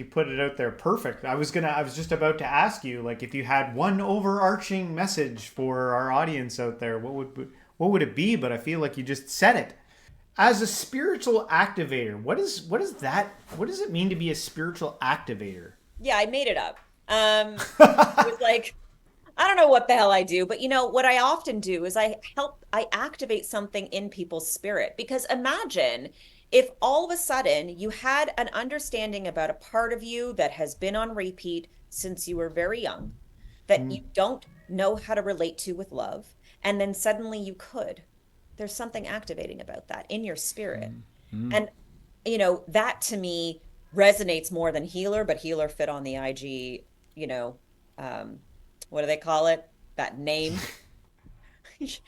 put it out there perfect. I was just about to ask you, like, if you had one overarching message for our audience out there, what would it be? But I feel like you just said it. As a spiritual activator, what does it mean to be a spiritual activator? Yeah, I made it up. It was like, I don't know what the hell I do, but what I often do is I activate something in people's spirit. Because imagine if all of a sudden you had an understanding about a part of you that has been on repeat since you were very young, that you don't know how to relate to with love, and then suddenly you could. There's something activating about that in your spirit. And, that to me resonates more than healer, but healer fit on the IG, what do they call it? That name.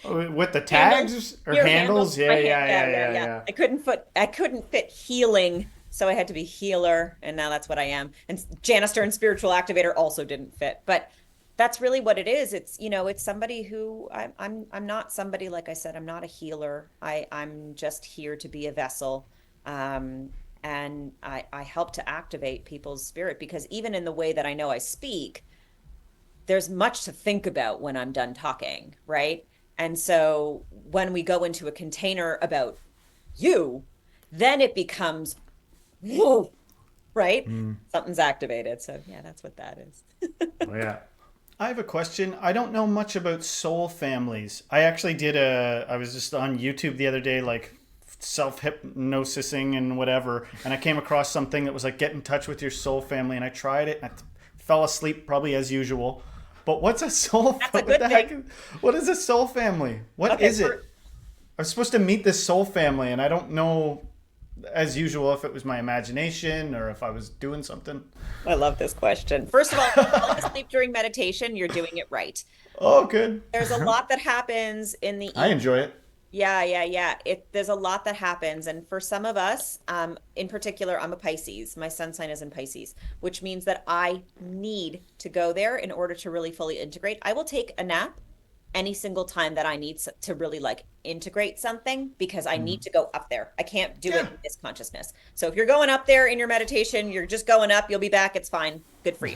With the tags or handles? Yeah. I couldn't fit healing, so I had to be healer, and now that's what I am. And Jana Stern spiritual activator also didn't fit, but that's really what it is. It's it's somebody who I'm not somebody, like I said, I'm not a healer. I'm just here to be a vessel, and I help to activate people's spirit, because even in the way that I know I speak, there's much to think about when I'm done talking, right? And so when we go into a container about you, then it becomes, whoa, right? Something's activated. So yeah, that's what that is. Oh, yeah. I have a question. I don't know much about soul families. I actually I was just on YouTube the other day, like self-hypnosising and whatever, and I came across something that was like, get in touch with your soul family, and I tried it, and I fell asleep probably as usual. But what's a soul? That's a good thing. What is a soul family? What is it? I'm supposed to meet this soul family, and I don't know, as usual, if it was my imagination or if I was doing something. I love this question. First of all, if you're falling asleep during meditation, you're doing it right. Oh, good. There's a lot that happens in the I enjoy it. Yeah. There's a lot that happens. And for some of us, in particular, I'm a Pisces. My sun sign is in Pisces, which means that I need to go there in order to really fully integrate. I will take a nap any single time that I need to really like integrate something, because I need to go up there. I can't do it in this consciousness. So if you're going up there in your meditation, you're just going up, you'll be back. It's fine. Good for you.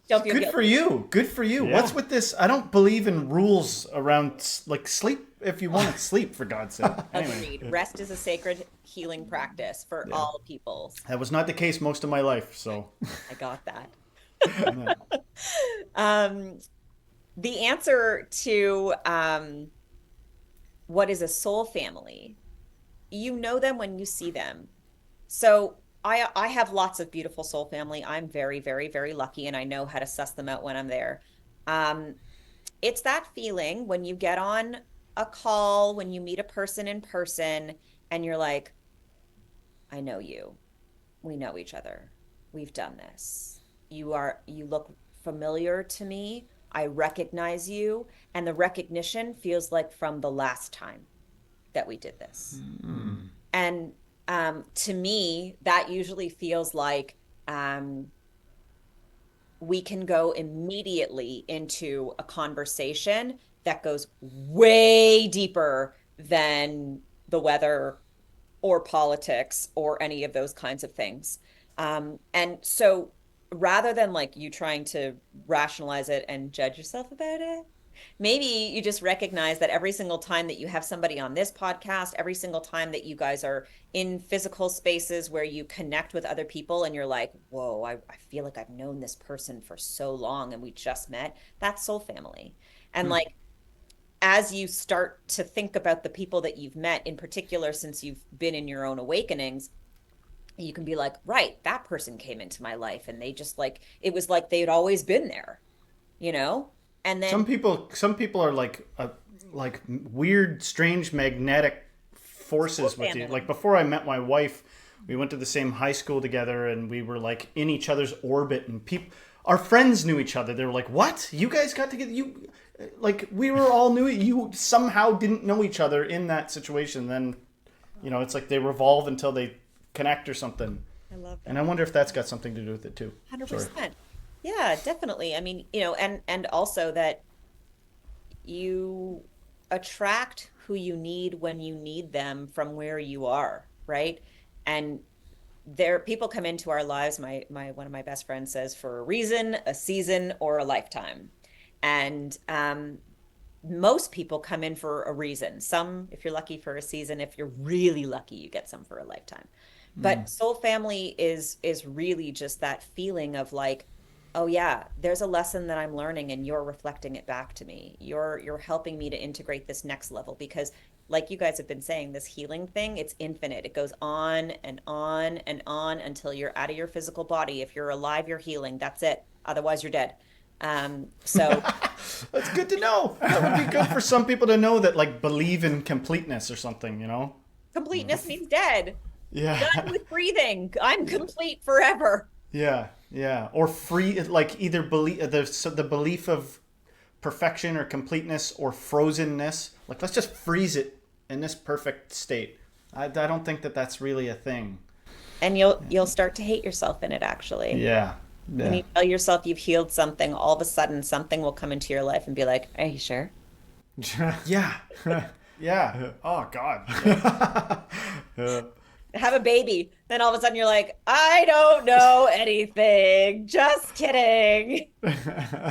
Don't feel Good for you. Good for you. Yeah. What's with this? I don't believe in rules around like sleep. If you want to sleep, for God's sake. Anyway. Agreed. Rest is a sacred healing practice for all peoples. That was not the case most of my life, so. I got that. The answer to what is a soul family, you know them when you see them. So I have lots of beautiful soul family. I'm very, very, very lucky, and I know how to suss them out when I'm there. It's that feeling when you get on a call, when you meet a person in person, and you're like, I know you. We know each other. We've done this. You look familiar to me. I recognize you. And the recognition feels like from the last time that we did this. Mm. And to me, that usually feels like we can go immediately into a conversation that goes way deeper than the weather or politics or any of those kinds of things. And so rather than like you trying to rationalize it and judge yourself about it, maybe you just recognize that every single time that you have somebody on this podcast, every single time that you guys are in physical spaces where you connect with other people and you're like, whoa, I feel like I've known this person for so long and we just met, that's soul family. And like, as you start to think about the people that you've met, in particular, since you've been in your own awakenings, you can be like, right, that person came into my life and they just like, it was like they'd always been there, you know? And then some people are like weird, strange magnetic forces with you. Like before I met my wife, we went to the same high school together and we were like in each other's orbit, and our friends knew each other. They were like, what? You guys got together? Like we were all new. You somehow didn't know each other in that situation. Then, you know, it's like they revolve until they connect or something. I love that. And I wonder if that's got something to do with it too. 100%. Yeah, definitely. I mean, you know, and also that you attract who you need when you need them from where you are, right? And people come into our lives. My one of my best friends says, for a reason, a season, or a lifetime. And most people come in for a reason. Some, if you're lucky, for a season. If you're really lucky, you get some for a lifetime. But soul family is really just that feeling of like, oh yeah, there's a lesson that I'm learning and you're reflecting it back to me. You're helping me to integrate this next level, because like you guys have been saying, this healing thing, it's infinite. It goes on and on and on until you're out of your physical body. If you're alive, you're healing. That's it. Otherwise, you're dead. So that's good to know. That would be good for some people to know, that like believe in completeness or something, you know? Completeness means dead. Yeah. Done with breathing. I'm complete forever. Yeah. Or free, like either the belief of perfection or completeness, or frozenness. Like, let's just freeze it in this perfect state. I don't think that that's really a thing. And you'll start to hate yourself in it, actually. Yeah. When you tell yourself you've healed something, all of a sudden something will come into your life and be like, are you sure? Yeah. Yeah. Oh, God. Yeah. Have a baby. Then all of a sudden you're like, I don't know anything. Just kidding.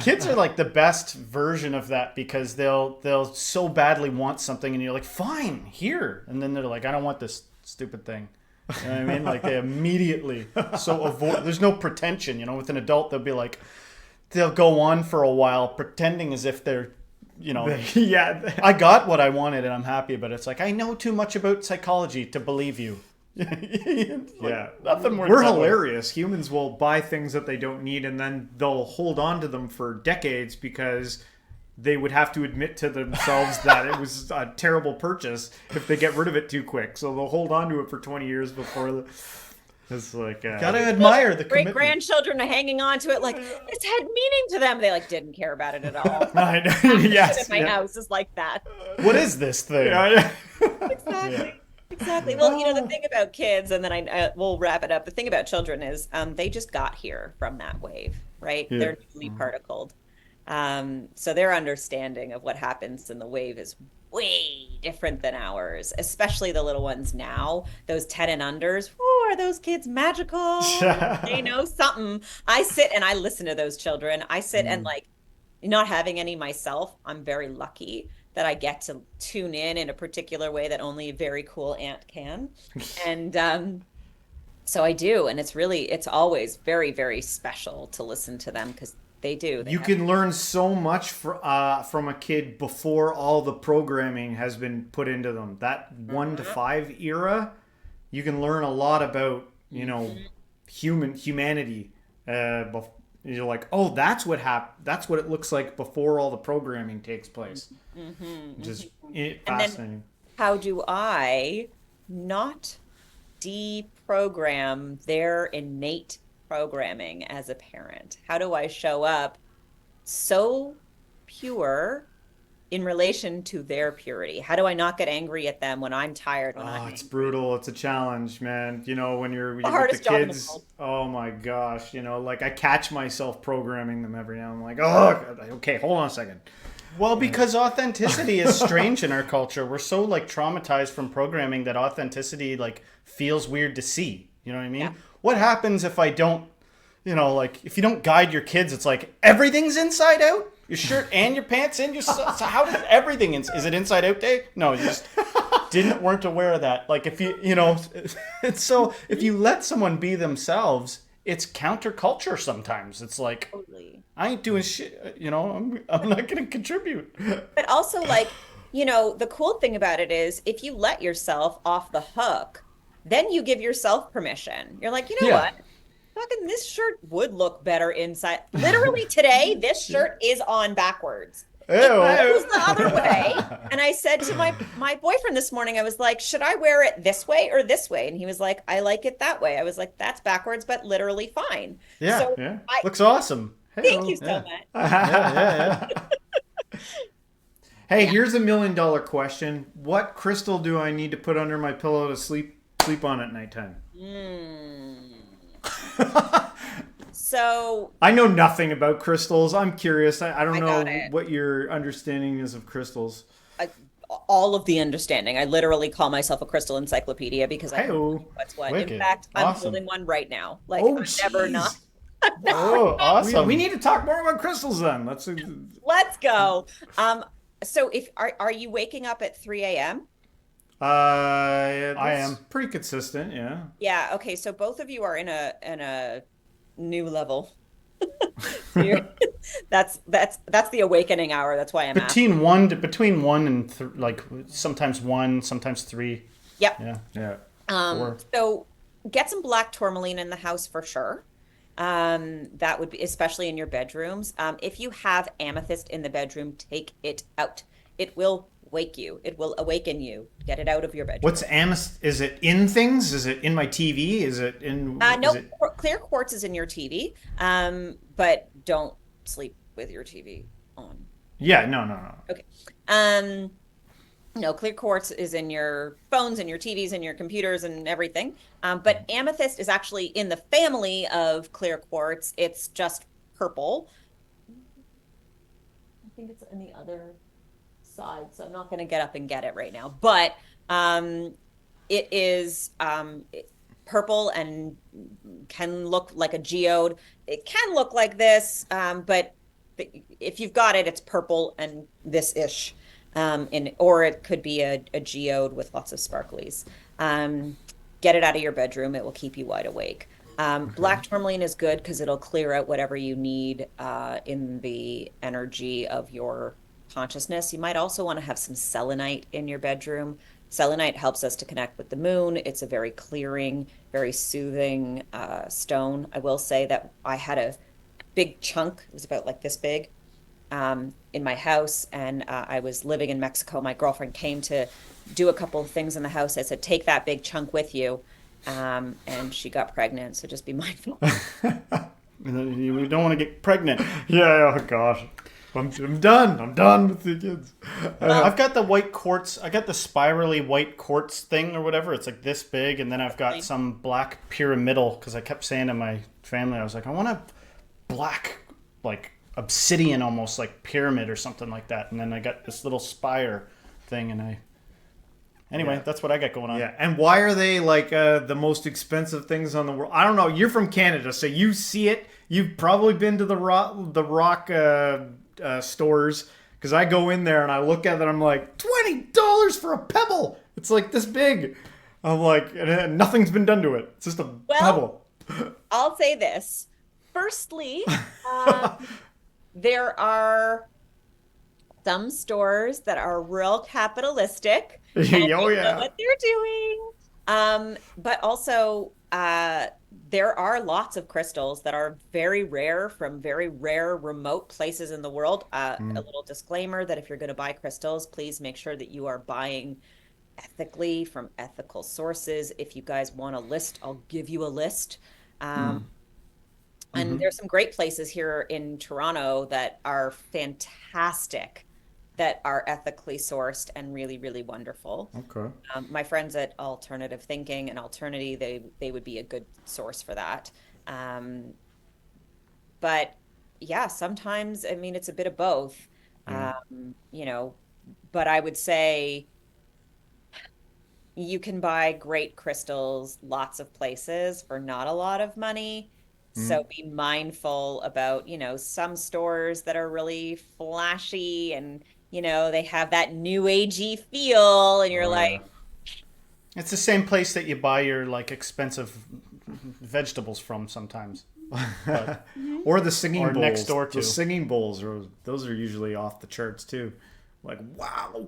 Kids are like the best version of that, because they'll so badly want something and you're like, fine, here. And then they're like, I don't want this stupid thing. You know what I mean? Like they immediately there's no pretension, you know. With an adult, they'll go on for a while pretending as if they're Yeah. I got what I wanted and I'm happy, but it's like, I know too much about psychology to believe you. Yeah. Nothing works We're that way. hilarious. Humans will buy things that they don't need and then they'll hold on to them for decades because they would have to admit to themselves that it was a terrible purchase if they get rid of it too quick. So they'll hold on to it for 20 years before it's like Gotta admire the Great commitment. grandchildren are hanging on to it like this had meaning to them. They like didn't care about it at all. I know. Yes. My house is like that. What is this thing? Yeah. Exactly. Exactly. Well, the thing about kids, and then we'll wrap it up. The thing about children is they just got here from that wave, right? Yeah. They're newly particled. So their understanding of what happens in the wave is way different than ours, especially the little ones now. Those 10 and unders, oh, are those kids magical? They know something. I sit and I listen to those children. I sit and like, not having any myself, I'm very lucky that I get to tune in a particular way that only a very cool aunt can. And so I do. And it's always very, very special to listen to them because they do. You can learn so much from a kid before all the programming has been put into them. That 1 to 5 era, you can learn a lot about, humanity. You're like, oh, that's what That's what it looks like before all the programming takes place. Which is fascinating. How do I not deprogram their innate programming as a parent? How do I show up so pure in relation to their purity? How do I not get angry at them when I'm tired? It's brutal. It's a challenge, man. When you're with hardest the job in the kids. world. Oh my gosh. Like I catch myself programming them every now and then. I'm like, oh, okay, hold on a second. Well, because authenticity is strange in our culture. We're so like traumatized from programming that authenticity like feels weird to see. You know what I mean? Yeah. What happens if I don't, like if you don't guide your kids, it's like everything's inside out? Your shirt and your pants in? So how does everything, is it inside out day? No, you just weren't aware of that. Like if it's so if you let someone be themselves, it's counterculture sometimes. It's like, Totally. I ain't doing shit, I'm not going to contribute. But also like, the cool thing about it is if you let yourself off the hook, then you give yourself permission. You're like, what? Fucking this shirt would look better inside. Literally today, this shirt is on backwards. Ew. It goes the other way. And I said to my boyfriend this morning, I was like, should I wear it this way or this way? And he was like, I like it that way. I was like, that's backwards, but literally fine. Yeah, so looks awesome. Thank you so much. Yeah. Hey, here's $1 million question. What crystal do I need to put under my pillow to sleep on at nighttime? So I know nothing about crystals. I'm curious. I don't know it. what your understanding is of crystals. all of the understanding. I literally call myself a crystal encyclopedia because I know what's what. Wicked. In fact, I'm Awesome. holding one right now. Like Oh, I'm never jeez. not. Oh, awesome. We need to talk more about crystals then. Let's go. So if are you waking up at 3 a.m.? I am. pretty consistent. Yeah. Yeah. Okay. So both of you are in a new level. That's the awakening hour. That's why I'm asking. Between one and like sometimes 1, sometimes 3. Yep. Yeah. 4. So get some black tourmaline in the house for sure. That would be especially in your bedrooms. If you have amethyst in the bedroom, take it out. It will wake you. It will awaken you. Get it out of your bedroom. What's amethyst? Is it in things? Is it in my TV? Is it in? No, clear quartz is in your TV. But don't sleep with your TV on. Yeah. No. Okay. No, clear quartz is in your phones and your TVs and your computers and everything. But amethyst is actually in the family of clear quartz. It's just purple. I think it's on the other side, so I'm not going to get up and get it right now. But it is purple and can look like a geode. It can look like this, but if you've got it, it's purple and this-ish. Or it could be a geode with lots of sparklies. Get it out of your bedroom. It will keep you wide awake. Black tourmaline is good because it'll clear out whatever you need in the energy of your consciousness. You might also want to have some selenite in your bedroom. Selenite helps us to connect with the moon. It's a very clearing, very soothing stone. I will say that I had a big chunk, it was about like this big, in my house, and I was living in Mexico. My girlfriend came to do a couple of things in the house. I said, take that big chunk with you. And she got pregnant, so just be mindful. You don't want to get pregnant. Yeah, oh gosh. I'm done. I'm done with the kids. I've got the white quartz. I got the spirally white quartz thing or whatever. It's like this big, and then I've got some black pyramidal, because I kept saying to my family, I was like, I want a black, like obsidian almost, like pyramid or something like that. And then I got this little spire thing, and anyway, that's what I got going on. Yeah, and why are they like the most expensive things on the world? I don't know. You're from Canada, so you see it. You've probably been to the rock stores, because I go in there and I look at it and I'm like, $20 for a pebble. It's like this big. I'm like, and nothing's been done to it. It's just a pebble. I'll say this. Firstly, there are some stores that are real capitalistic. And they know what they're doing. But also, there are lots of crystals that are very rare from very rare remote places in the world. A little disclaimer that if you're going to buy crystals, please make sure that you are buying ethically from ethical sources. If you guys want a list, I'll give you a list. And there's some great places here in Toronto that are fantastic, that are ethically sourced and really, really wonderful. Okay. My friends at Alternative Thinking and Alternity, they would be a good source for that. But yeah, sometimes, I mean, it's a bit of both, you know, but I would say you can buy great crystals lots of places for not a lot of money. So be mindful about, you know, some stores that are really flashy and, you know, they have that new agey feel, and you're like, it's the same place that you buy your like expensive vegetables from sometimes. But, or the singing bowls. Next door too. The singing bowls, those are usually off the charts too. Like, wow.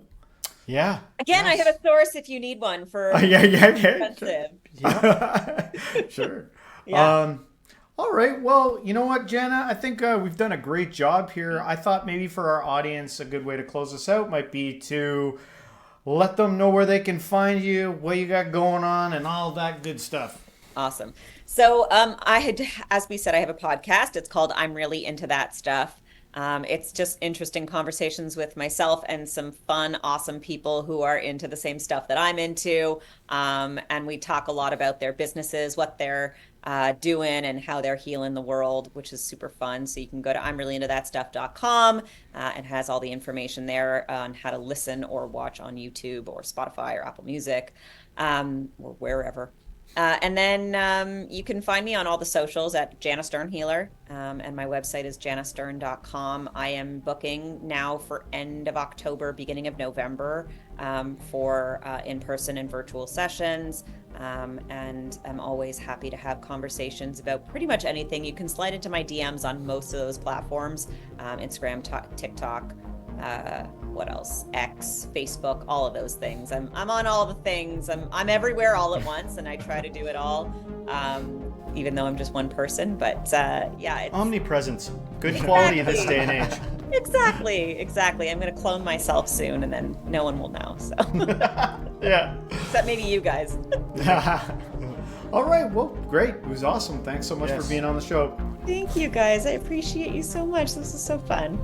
Yeah. Again, I have a source if you need one for expensive. Yeah. Sure. Yeah. All right. Well, you know what, Jana? I think we've done a great job here. I thought maybe for our audience, a good way to close this out might be to let them know where they can find you, what you got going on, and all that good stuff. Awesome. So as we said, I have a podcast. It's called I'm Really Into That Stuff. It's just interesting conversations with myself and some fun, awesome people who are into the same stuff that I'm into. And we talk a lot about their businesses, what they're doing and how they're healing the world, which is super fun. So you can go to I'mReallyIntoThatStuff.com and has all the information there on how to listen or watch on YouTube or Spotify or Apple Music or wherever. And then you can find me on all the socials at Jana Stern Healer, and my website is janastern.com. I am booking now for end of October, beginning of November for in-person and virtual sessions, and I'm always happy to have conversations about pretty much anything. You can slide into my DMs on most of those platforms, Instagram, TikTok, what else? X, Facebook, all of those things. I'm on all the things. I'm everywhere all at once, and I try to do it all, even though I'm just one person. But yeah, it's omnipresence, good quality in this day and age. Exactly. I'm gonna clone myself soon, and then no one will know. So yeah, except maybe you guys. All right. Well, great. It was awesome. Thanks so much for being on the show. Thank you, guys. I appreciate you so much. This is so fun.